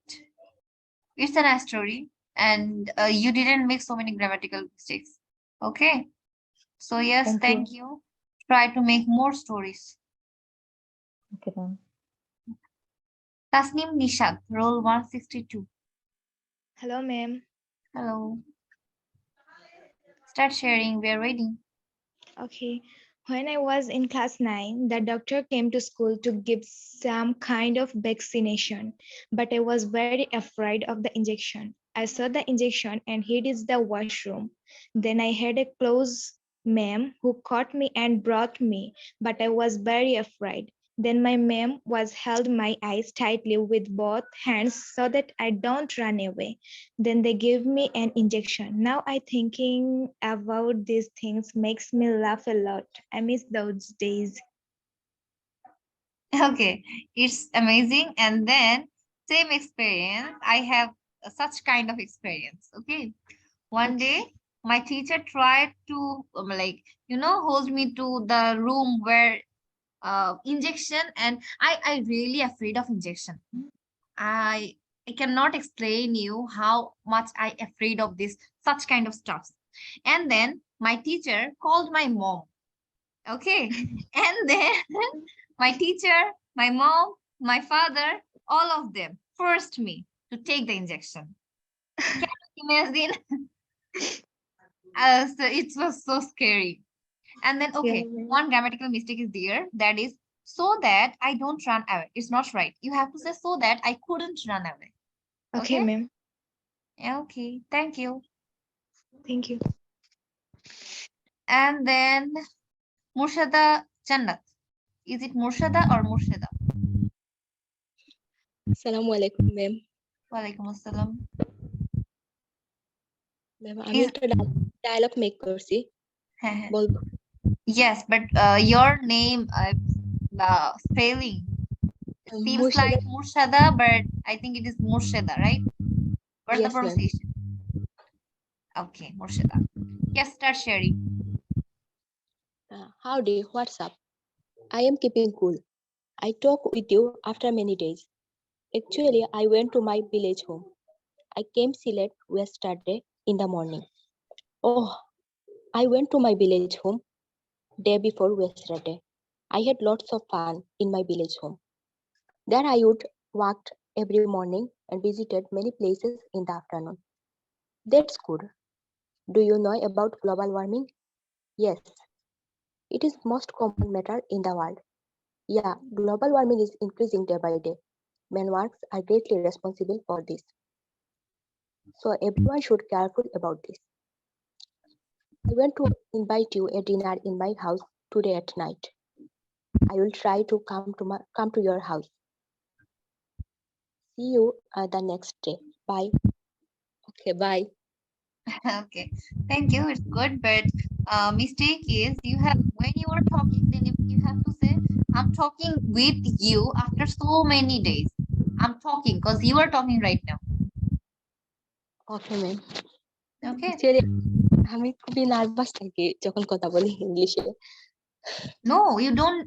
It's a nice story. And you didn't make so many grammatical mistakes. Okay. So yes, Thank thank you. you. Try to make more stories. Okay, ma'am. Tasnim Nishad, roll 162. Hello, ma'am. Hello. Start sharing. We are waiting. Okay. When I was in class 9, the doctor came to school to give some kind of vaccination, but I was very afraid of the injection. I saw the injection and hid in the washroom. Then I had a close ma'am who caught me and brought me, but I was very afraid. Then my ma'am was held my eyes tightly with both hands so that I don't run away. Then they gave me an injection. Now I thinking about these things makes me laugh a lot. I miss those days. Okay, it's amazing. And then same experience. I have such kind of experience. Okay, one day my teacher tried to hold me to the room where injection, and I really afraid of injection. I cannot explain you how much I afraid of this such kind of stuff. And then my teacher called my mom. Okay, and then my teacher, my mom, my father, all of them forced me to take the injection. Can you imagine? So it was so scary. And then, okay, one grammatical mistake is there. That is so that I don't run away. It's not right. You have to say so that I couldn't run away. Okay, Okay? ma'am. Okay, thank you. Thank you. And then Murshada Jannat. Is it Murshada or Murshada? Assalamualaikum, ma'am. Walaikum assalam. Ma'am আমি একটা dialogue make করছি বলবো Yes, but your name, the spelling seems like Murshada, but I think it is Murshada, right? What's the Yes, ma'am. pronunciation? Okay, Murshada. Yes, start sharing. Howdy, what's up? I am keeping cool. I talk with you after many days. Actually, I went to my village home. I came Sylhet yesterday in the morning. Oh, I went to my village home day before yesterday. I had lots of fun in my village home. There I would walk every morning and visited many places in the afternoon. That's good. Do you know about global warming? Yes, it is most common matter in the world. Yeah, global warming is increasing day by day. Manworks are greatly responsible for this. So everyone should be careful about this. I want to invite you a dinner in my house today at night. I will try to come to your house. See you the next day. Bye. Okay, bye. Okay, thank you. It's good, but mistake is you have when you are talking, then you have to say, I'm talking with you after so many days. I'm talking because you are talking right now. Okay, ma'am. Okay. আমি খুবই nervous থাকি যখন কথা বলি ইংলিশে No, you don't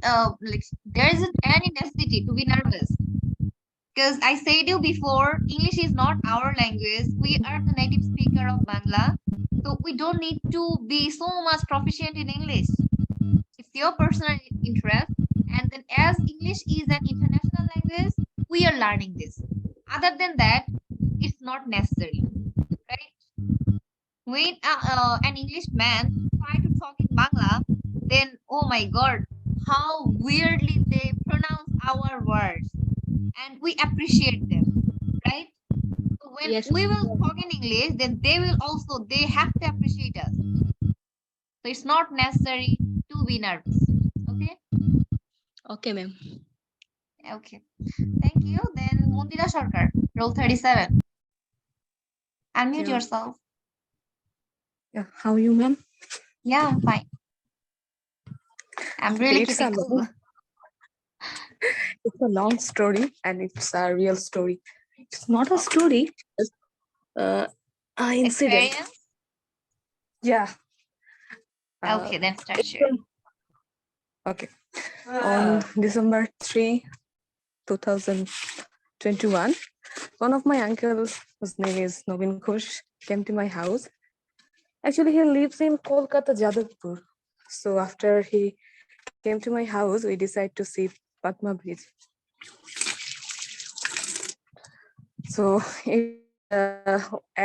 like there isn't any necessity to be nervous. Because I said you before, English is not our language. We are the native speaker of Bangla. So we don't need to be so much proficient in English. It's your personal interest. And then as English is an international language, we are learning this. Other than that, it's not necessary, right? When an English man try to talk in Bangla, then oh my God, how weirdly they pronounce our words, and we appreciate them, right? So when Yes. we will talk in English, then they have to appreciate us. So it's not necessary to be nervous. Okay. Okay, ma'am. Okay. Thank you. Then Mundira Sarkar, roll 37. Unmute Yeah. yourself. Yeah, how are you, ma'am? Yeah, I'm fine. I'm really It's a critical. long, it's a long story and it's a real story. It's not a story, it's an incident. Experience? Yeah. Okay, then start sharing. Okay. On December 3, 2021, one of my uncles, whose name is Nobin Khush, came to my house. Actually, he lives in Kolkata, Jadavpur. So after he came to my house, we decided to see Patma Bridge. So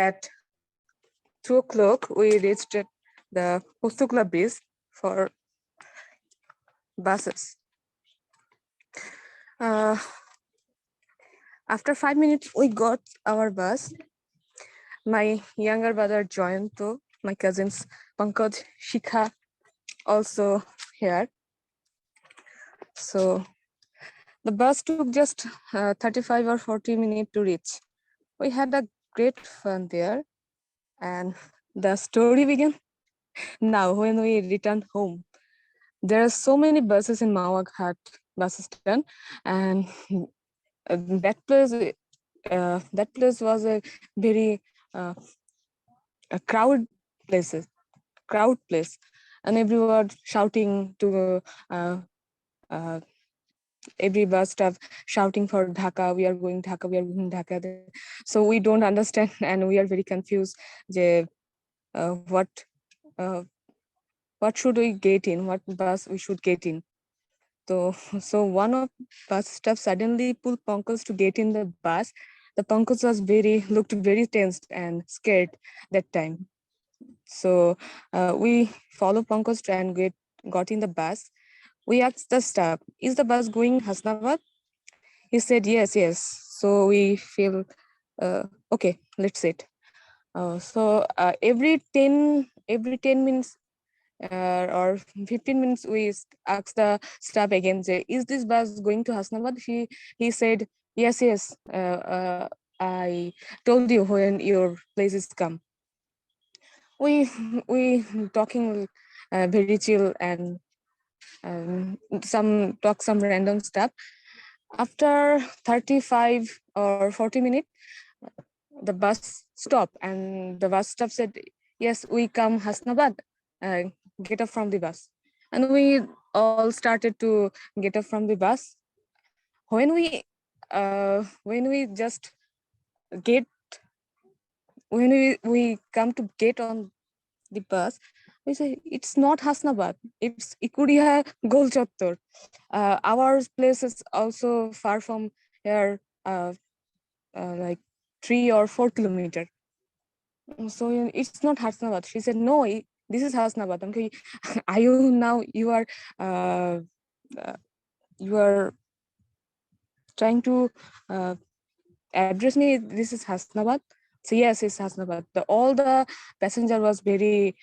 at 2 o'clock, we reached the Postukla Bridge for buses. After 5 minutes, we got our bus. My younger brother Joyanto, my cousins Pankaj, Shikha, also here. So the bus took just 35 or 40 minutes to reach. We had a great fun there, and the story began now when we returned home. There are so many buses in Mawaghat bus stand, and that place was a very a crowd place, and everyone shouting to uh, every bus stop, shouting for Dhaka, we are going Dhaka, we are going Dhaka. So we don't understand and we are very confused. Uh, what uh, what should we get in? What bus we should get in? So one of bus staff suddenly pulled Pankaj to get in the bus. The Pankaj was looked very tensed and scared that time. So we follow Pankaj and got in the bus. We asked the staff, is the bus going Hasnabad? He said, yes, yes. So we feel, okay, let's sit. So every 10 minutes or 15 minutes, we ask the staff again, say, is this bus going to Hasnabad? He said, yes, yes. I told you when your places come. We talking very chill and some random stuff. After 35 or 40 minutes, the bus stopped and the bus stop said, yes, we come Hasnabad, get up from the bus. And we all started to get up from the bus. When we just get, when we come to get on the bus, we say, it's not Hasnabad, it's Ikuria Gol Chottor. Our place is also far from here, like 3 or 4 kilometers. So it's not Hasnabad. She said, no, this is Hasnabad. Okay, are you now, you are trying to address me, this is Hasnabad? So yes, it's Hasnabad. All the passenger was very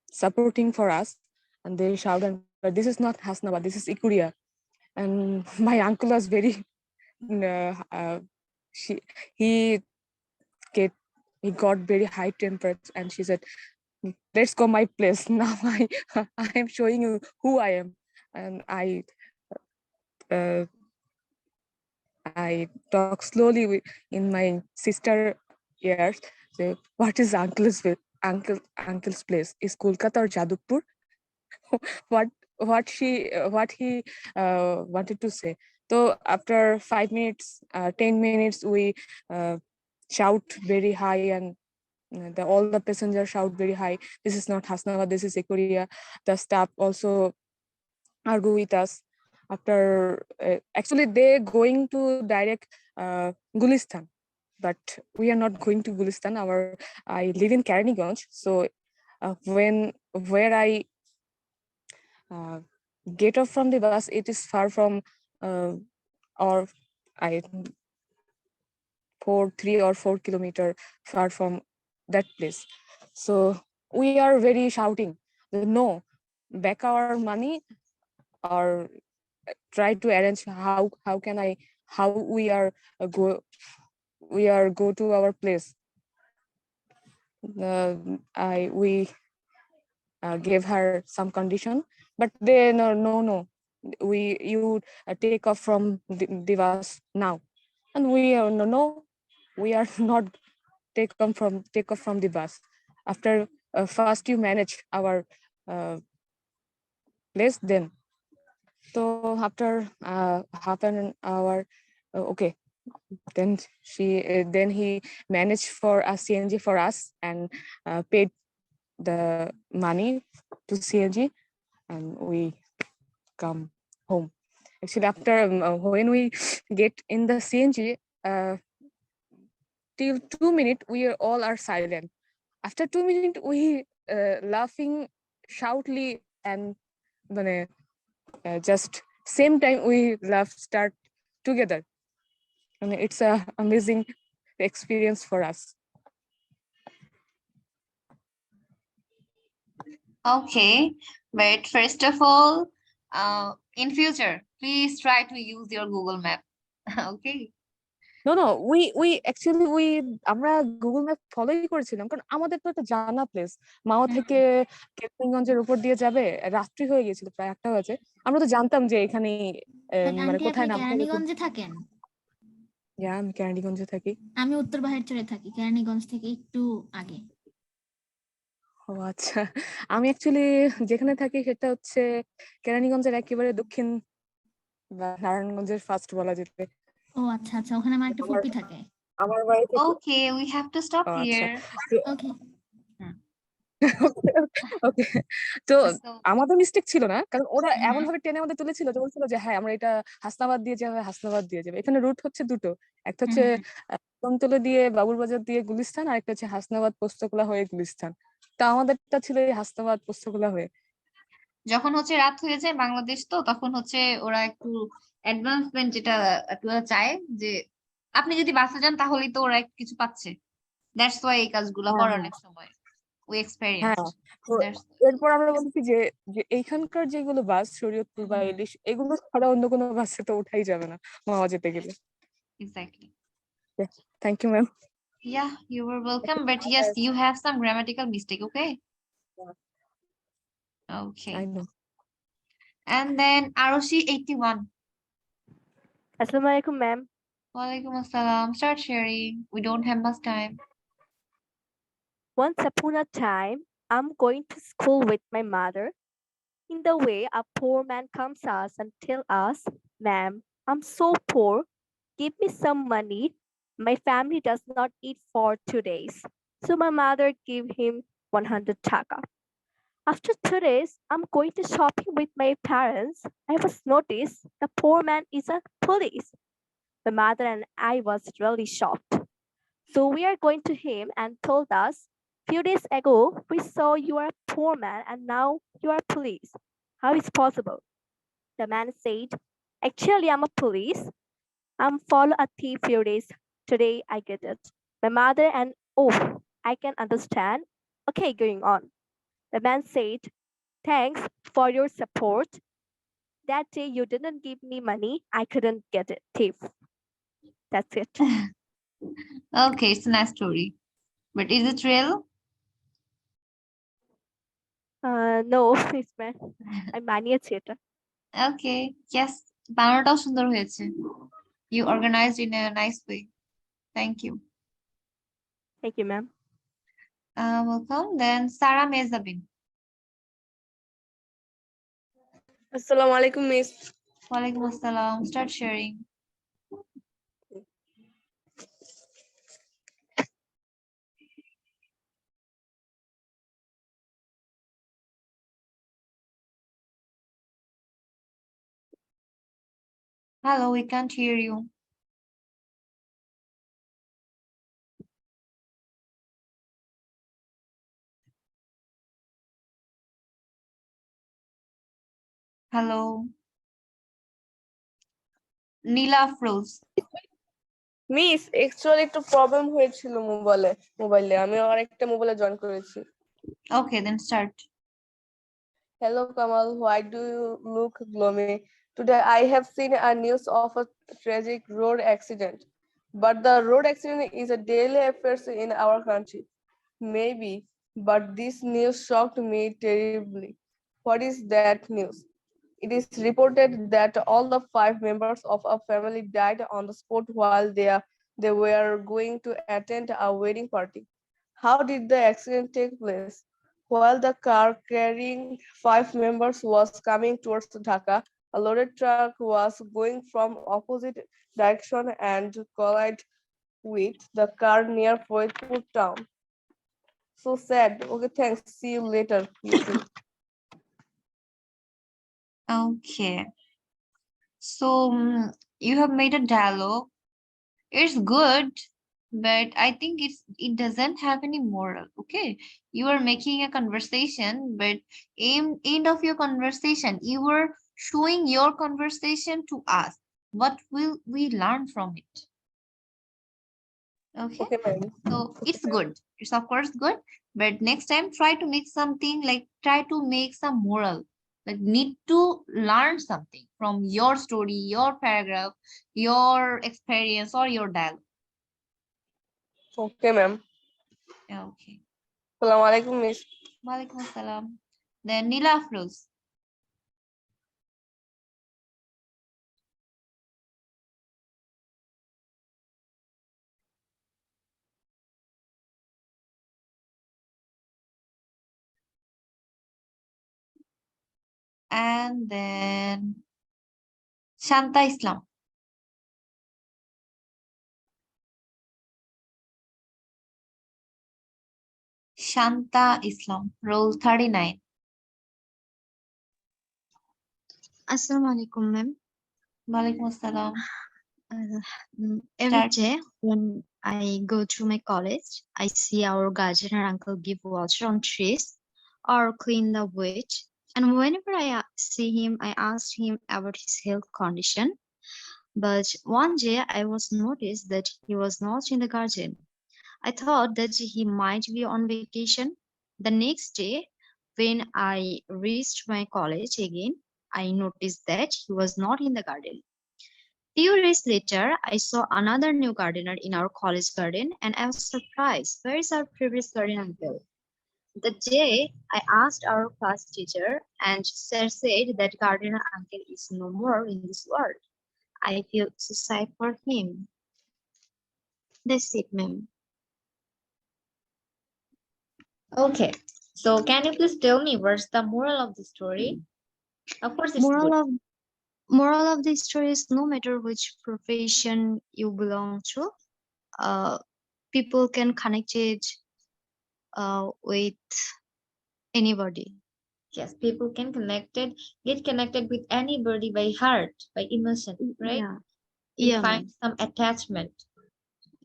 supporting for us, and they shouted, but this is not Hasnabad, this is Ikuria. And my uncle was very she he get he got very high tempered, and she said, let's go my place now. I am showing you who I am. And uh, I talk slowly in my sister ears. Say, what is uncle's place? Is Kolkata or Jadavpur? what he wanted to say. So after 5 minutes, 10 minutes, we shout very high, and all the passengers shout very high, this is not Hasnabad, this is Ikuria. The staff also argue with us. After actually they going to direct Gulistan, but we are not going to Gulistan. I live in Karaniganj, so where I get off from the bus, it is far from or I 3 or 4 kilometer far from that place. So we are very shouting, no, back our money, or try to arrange how we are go to our place. We gave her some condition, but they no, you take off from the bus now. And we no, we are not take off from the bus. After first you manage our place, then. So after half an hour, okay, then then he managed for a CNG for us and paid the money to CNG, and we come home. Actually, after when we get in the CNG, till 2 minutes, we all are silent. After 2 minutes, we laughing shoutly, and just same time we laugh start together, and it's a amazing experience for us. Okay, But first of all, in future, please try to use your Google Map. Okay. No, we আমরা Google map ফলোই করেছিলাম, কারণ আমাদের তো একটা জানা place. মাও থেকে কেরানীগঞ্জের উপর দিয়ে যাবে, রাত্রি হয়ে গেছিল, প্রায় 1টা হয়েছে। আমরা তো জানতাম যে এখানে মানে আন্টি আপনি কোথায় নামতে হবে। কেরানীগঞ্জে থাকেন? আমি কেরানীগঞ্জে থাকি। আমি উত্তর বাহিরচরে থাকি, কেরানীগঞ্জ থেকে একটু আগে। ও আচ্ছা, আমি অ্যাকচুয়ালি যেখানে থাকি সেটা হচ্ছে কেরানীগঞ্জের একেবারে দক্ষিণ বা নারায়ণগঞ্জের ফার্স্ট বলা যেতে। ও আচ্ছা আচ্ছা, ওখানে আমার একটা ফুপি থাকে। আমার বাড়ি থেকে Okay, we have to stop ও আচ্ছা। here. ওকে। ওকে, তো So, আমাদের মিস্টেক ছিল না, কারণ ওরা mhm. এমন ভাবে টেনে আমাদের তুলেছিল যে বলছিল যে হ্যাঁ আমরা এটা হাসনাবাদ দিয়ে যাবে, হাসনাবাদ দিয়ে যাবে। এখানে রুট হচ্ছে দুটো, একটা হচ্ছে কদমতলা দিয়ে বাবুরবাজার দিয়ে গুলিস্তান, আর একটা হচ্ছে হাসনাবাদ পোস্তকলা হয়ে গুলিস্তান। তা আমাদেরটা ছিল এই হাসনাবাদ পোস্তকলা হয়ে। যখন হচ্ছে রাত হয়ে যায় বাংলাদেশ, তো তখন হচ্ছে ওরা একটু অ্যাডভান্সমেন্ট যেটা একটু চায়, যে আপনি যদি বাসে যান তাহলেই তো ওরা একটু কিছু পাচ্ছে। দ্যাটস ওয়াই এই কাজগুলো করে অনেক সময়। We experience. হ্যাঁ, তো এরপর আমরা বলছি যে যে এইখানকার যেগুলো বাস শরীয়তপুর বা ইলিশ, এগুলো ছাড়া অন্য কোনো বাসে তো ওঠাই যাবে না মাওয়া যেতে গেলে। Exactly. Thank you ma'am. Yeah, you were welcome. But yes, you have some grammatical mistake, okay? Okay. I know. And then Arushi 81. Assalamualaikum, ma'am. Walaikum assalam. Start sharing. We don't have much time. Once upon a time, I'm going to school with my mother. In the way, a poor man comes us and tell us, "Ma'am, I'm so poor. Give me some money. My family does not eat for 2 days." So my mother gave him 100 taka. After 2 days, I'm going to shopping with my parents. I was noticed the poor man is a police. My mother and I was really shocked. So we are going to him and told us, "Few days ago, we saw you are a poor man and now you are police. How is possible?" The man said, "Actually, I'm a police. I'm follow a thief few days. Today I get it." My mother and, "Oh, I can understand. Okay, going on." The man said, "Thanks for your support. That day you didn't give me money. I couldn't get it. Thief." That's it. Okay, it's a nice story. But is it real? No, it's man. I'm বানিয়েছি এটা। Okay, yes. বানানোটাও সুন্দর হয়েছে. You organized in a nice way. Thank you. Thank you, ma'am. Welcome. Then Sarah Mezabin. Assalamu alaikum, miss. Walaikum assalam. Start sharing. Hello, we can't hear you. Hello. Nila Afroz. Miss actually একটু problem হয়েছিল মোবাইলে আমি আরেকটা মোবাইলে join করেছি। Okay, then start. Hello Kamal, why do you look gloomy? Today I have seen a news of a tragic road accident. But the road accident is a daily affair in our country. Maybe, but this news shocked me terribly. What is that news? It is reported that all the 5 members of a family died on the spot while they were going to attend a wedding party. How did the accident take place? While the car carrying 5 members was coming towards Dhaka, a loaded truck was going from opposite direction and collided with the car near Faridpur town. So sad. Okay, thanks. See you later. You too. Okay. So you have made a dialogue. It's good, but I think it doesn't have any moral. Okay, you are making a conversation, but end of your conversation, you were showing your conversation to us. What will we learn from it? Okay. Okay, ma'am. So it's good. It's of course good. But next time try to make something like try to make some moral. Like need to learn something from your story, your paragraph, your experience, or your dialogue. Okay, ma'am. Okay. Assalamu alaikum, miss. Walaikum assalam. Then Nila Afroz. And then Shanta Islam. Shanta Islam, roll 39. Assalamu alaikum, ma'am. Walaikum assalam. Every Start. day when I go to my college, I see our guardian and uncle give water on trees or clean the village. And whenever I see him, I ask him about his health condition. But one day I was noticed that he was not in the garden. I thought that he might be on vacation. The next day, when I reached my college again, I noticed that he was not in the garden. Few days later, I saw another new gardener in our college garden and I was surprised. Where is our previous garden uncle? The day I asked our class teacher and she said that gardener uncle is no more in this world. I feel so sad for him. That's it, ma'am. Okay. So can you please tell me what's the moral of the story? Of course, it's Moral good. of moral of the story is no matter which profession you belong to, people can connect it with anybody. Yes, people can get connected with anybody by heart, by emotion, right? Yeah. You Yeah, find ma'am. some attachment.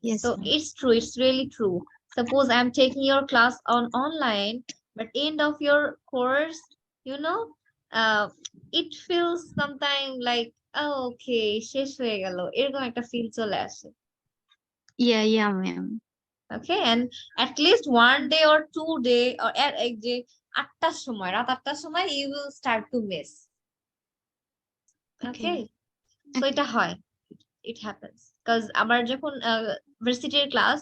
Yes, So ma'am. it's true, it's really true. Suppose I'm taking your class on online, but end of your course, you know, it feels sometimes like, oh, okay, শেষ হয়ে গেল, এরকম একটা feel চলে আসে। Yeah, ma'am. Okay, and at least 1 day or 2 day or at এক যে 8টার সময়, রাত 8টার সময় you will start to miss. Okay, so এটা হয়, it happens. Because আমার যখন ভার্সিটির ক্লাস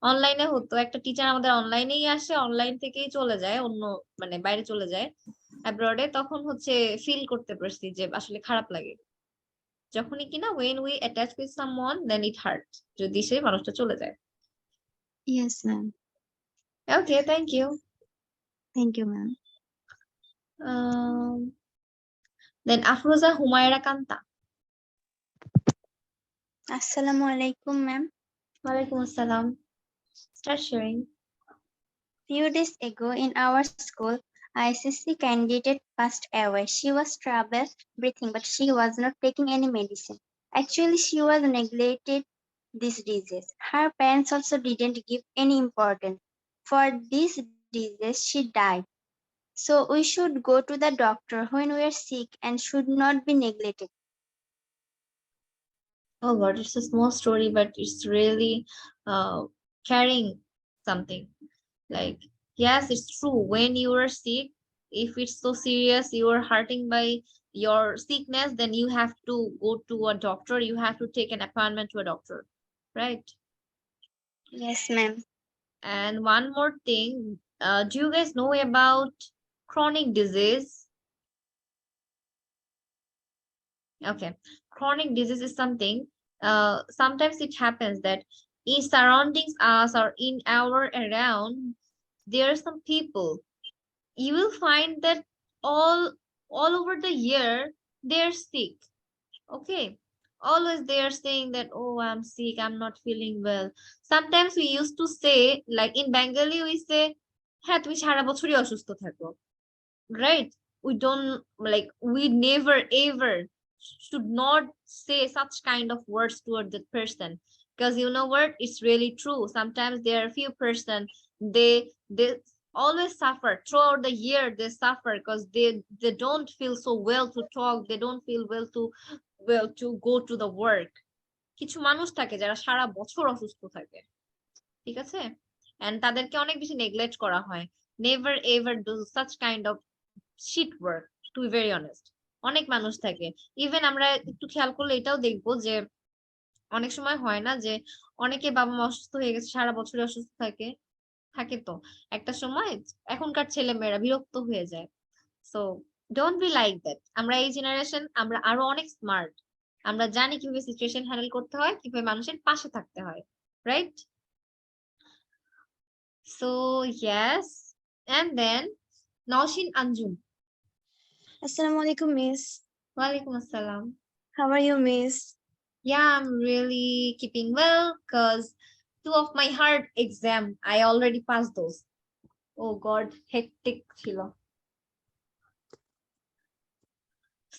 অনলাইনে হতো, একটা টিচার আমাদের অনলাইনেই আসে, অনলাইন থেকেই চলে যায় অন্য মানে বাইরে চলে যায় অ্যাব্রডে, তখন হচ্ছে ফিল করতে পারছি যে আসলে খারাপ লাগে যখনই কিনা when we attach with someone then it hurts, যদি সেই মানুষটা চলে যায়। Yes, ma'am. Okay, thank you. Thank you, ma'am. Then Afroza Humaira Kanta. Assalamu alaikum, ma'am. Walaikum assalam. Start sharing. Few days ago in our school, a ICC candidate passed away. She was trouble breathing, but she was not taking any medicine. Actually, she was neglected this disease. Her parents also didn't give any importance. For this disease, she died. So we should go to the doctor when we are sick and should not be neglected. Oh God, it's a small story, but it's really carrying something. Like, yes, it's true. When you are sick, if it's so serious, you are hurting by your sickness, then you have to go to a doctor. You have to take an appointment to a doctor, right? Yes, ma'am. And one more thing, do you guys know about chronic disease? Okay, chronic disease is something, sometimes it happens that in surroundings us or in our around, there are some people, you will find that all over the year they're sick. Okay, always they are saying that, oh, I'm sick, I'm not feeling well. Sometimes we used to say, like in Bengali we say, হ্যাঁ তুমি সারা বছরই অসুস্থ থাকো, right? We don't, like, we never ever should not say such kind of words toward that person, because you know what, it's really true. Sometimes there are few person, they always suffer throughout the year, they suffer because they don't feel so well to talk, they don't feel well to go to the work. কিছু মানুষ থাকে যারা সারা বছর অসুস্থ থাকে, ঠিক আছে, and তাদেরকে অনেক বেশি নেগলেক্ট করা হয়। Never ever do such kind of shit work, to be very honest. অনেক মানুষ থাকে, ইভেন আমরা একটু খেয়াল করলে এটাও দেখবো যে অনেক সময় হয় না যে অনেকে বাবা মা অসুস্থ হয়ে গেছে, সারা বছর অসুস্থ থাকে থাকে তো একটা সময় এখনকার ছেলে মেয়েরা বিরক্ত হয়ে যায়। So don't be like that. আমরা এই জেনারেশন, আমরা আরো অনেক স্মার্ট, আমরা জানি কিভাবে সিচুয়েশন হ্যান্ডেল করতে হয়, কিভাবে মানুষের পাশে থাকতে হয়, right? So yes, and then Nowshin Anjum. Assalamu alaikum, Miss. ওয়ালাইকুম আসসালাম। How are you, Miss? Yeah, I'm really keeping well because 2 of my hard exam, I already passed those. Oh God, hectic ছিল।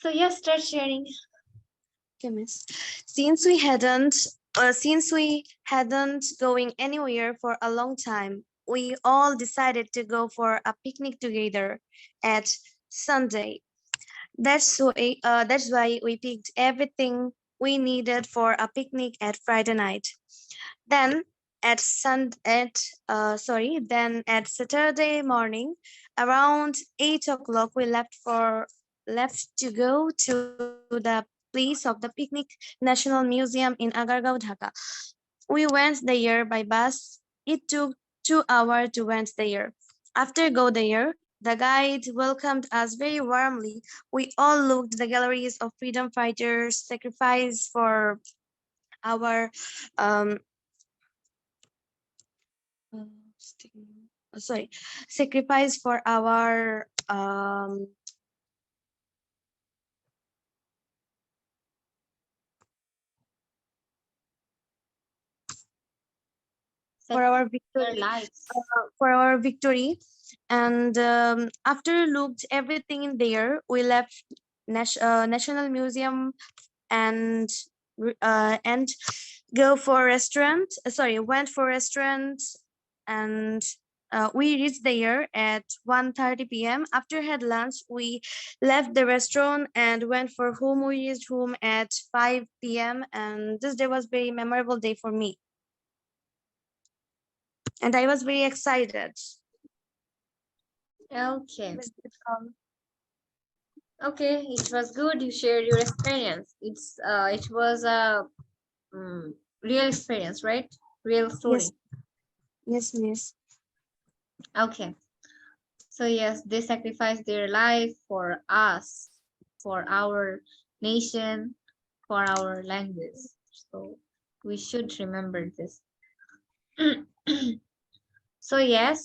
So yes, start sharing. Okay, Miss. Since we hadn't going anywhere for a long time, we all decided to go for a picnic together at Sunday. That's why we picked everything we needed for a picnic at Friday night. Then then at Saturday morning, around 8 o'clock, we left to go to the place of the picnic National Museum in Agargaon, Dhaka. We went there by bus. It took 2 hours to went there. After go there, the guide welcomed us very warmly. We all looked the galleries of freedom fighters sacrificed for our um, sacrifice for our for our Their victory lives. for our victory. And after looked everything in there, we left National Museum and and go for restaurant. Went for restaurant, and we reached there at 1:30 p.m. After had lunch, we left the restaurant and went for home. We reached home at 5 p.m. and this day was very memorable day for me. And I was very excited. Okay. Okay, it was good you shared your experience. It was a real experience, right? Real story. Yes, miss. Okay. So yes, they sacrificed their life for us, for our nation, for our language. So we should remember this. So yes,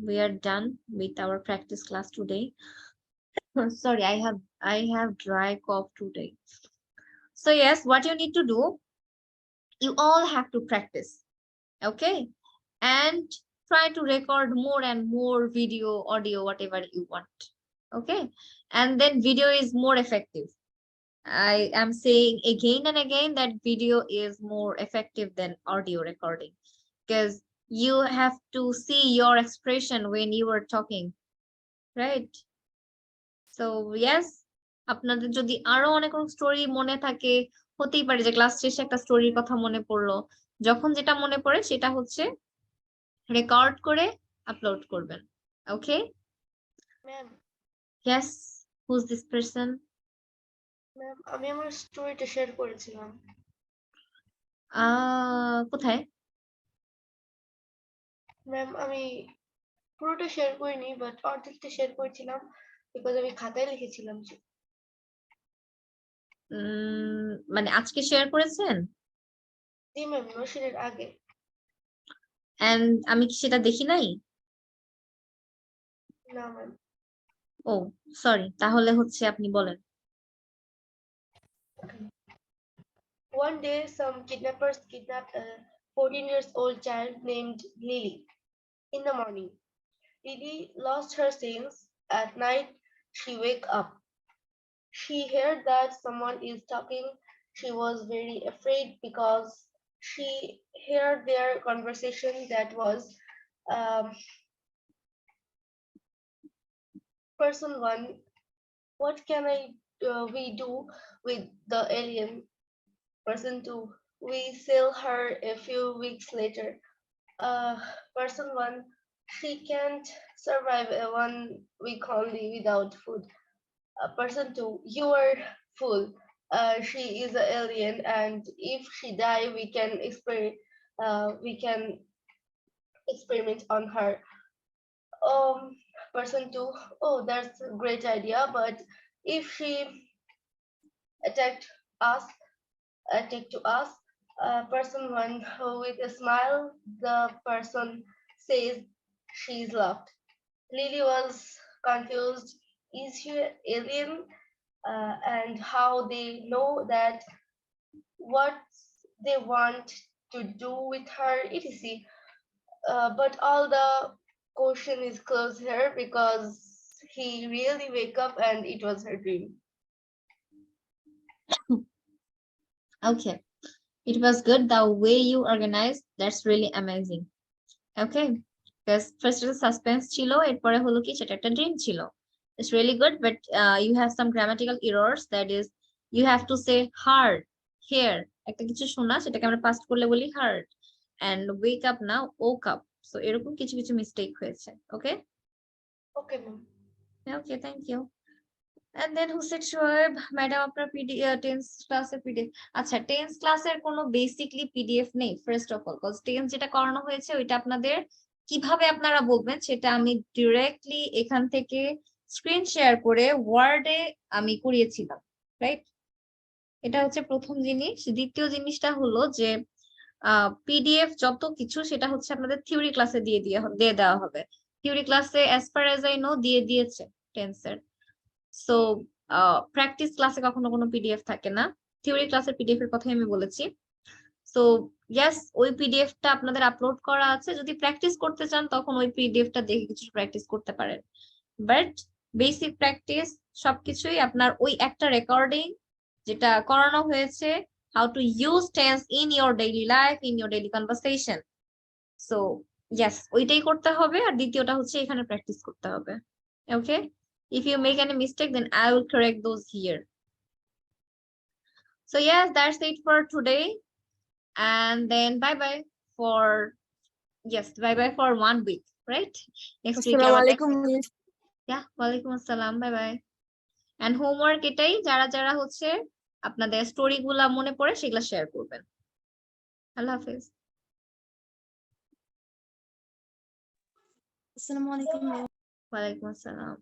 we are done with our practice class today. Sorry, I have dry cough today. So yes, what you need to do, you all have to practice, okay? And try to record more and more video, audio, whatever you want, okay? And then video is more effective. I am saying again and again that video is more effective than audio recording because you have to see your expression when you are talking, right? So yes, আপনাদের যদি আরো অনেক story মনে থাকে, হতেই পারে যে class শেষে একটা স্টোরির কথা মনে পড়লো, যখন যেটা মনে পড়ে সেটা হচ্ছে রেকর্ড করে আপলোড করবেন, okay? Ma'am, yes, whose this person? Ma'am আমি আমার স্টোরিটা শেয়ার করেছিলাম। কোথায়? ম্যাম আমি পুরোটা শেয়ার করিনি, বাট অর্ধেকটা শেয়ার করেছিলাম বিকজ আমি খাতায় লিখেছিলাম। মানে আজকে শেয়ার করেছেন? জি ম্যাম, নশিনের আগে। এন্ড আমি কি সেটা দেখি নাই? না ম্যাম। ও সরি, তাহলে হচ্ছে আপনি বলেন। One day, some kidnappers kidnapped a 14-year-old child named Lily. In the morning, Lily lost her sense. At night, she wake up. She heard that someone is talking. She was very afraid because she heard their conversation that was person one. What can we do with the alien? Person two, We sell her a few weeks later. Person 1, she can't survive 1 week only without food. Person 2, you are full. She is an alien, and if she die, we can experiment on her. Person 2, oh, that's a great idea, but if she attacked us, attack to us, person 1 with a smile, the person says she's loved. Lily was confused. Is she an alien? And how they know that, what they want to do with her, etc. But all the question is closed here because he really wake up and it was her dream. Okay, it was good the way you organized. That's really amazing. Okay, because first of all suspense chilo, এরপরে হলো কি সেটা একটা dream chilo. It's really good, but you have some grammatical errors. That is, you have to say hard here. একটা কিছু শোনা সেটাকে আমরা past করলে বলি hard, and wake up now woke up. So এরকম কিছু কিছু mistake হয়েছে. Okay. Okay, ma'am. Okay, thank you. And then who said Shoaib, madam আপনার tense ক্লাসের PDF আচ্ছা tense ক্লাসের কোনো বেসিকলি PDF নেই first of all, cause tense যেটা করানো হয়েছে ওইটা আপনাদের কিভাবে আপনারা বলবেন সেটা আমি ডিরেক্টলি এখান থেকে স্ক্রিন শেয়ার করে ওয়ার্ডে আমি করিয়েছিলাম, রাইট? এটা হচ্ছে প্রথম জিনিস। দ্বিতীয় জিনিসটা হলো যে PDF যত কিছু সেটা হচ্ছে আপনাদের থিওরি ক্লাসে দিয়ে দেওয়া হবে। থিওরি ক্লাসে as per as I know দিয়ে দিয়েছে টেন্সের। সো প্র্যাকটিস ক্লাসে কখনো কোনো পিডিএফ থাকে না, থিওরি ক্লাসের পিডিএফ এর কথাই আমি বলেছি। সো ইয়েস, ওই পিডিএফটা আপনাদের আপলোড করা আছে, যদি প্র্যাকটিস করতে চান তখন ওই পিডিএফটা দেখে কিছু প্র্যাকটিস করতে পারেন, বাট বেসিক প্র্যাকটিস সবকিছুই আপনার ওই একটা রেকর্ডিং যেটা করানো হয়েছে, how to use tense in your daily life, in your daily conversation. So yes, ওইটাই করতে হবে, আর দ্বিতীয়টা হচ্ছে এখানে প্র্যাকটিস করতে হবে। ওকে, if you make any mistake, then I will correct those here. So yes, that's it for today, and then bye bye for for 1 week, right? Next week yeah, walaikum assalam, bye bye. And homework এটাই, যারা যারা হচ্ছে আপনাদের story গুলা মনে পড়ে সেগুলা share করবেন। আল্লাহ হাফেজ। আসসালামু আলাইকুম। ওয়ালাইকুম আসসালাম।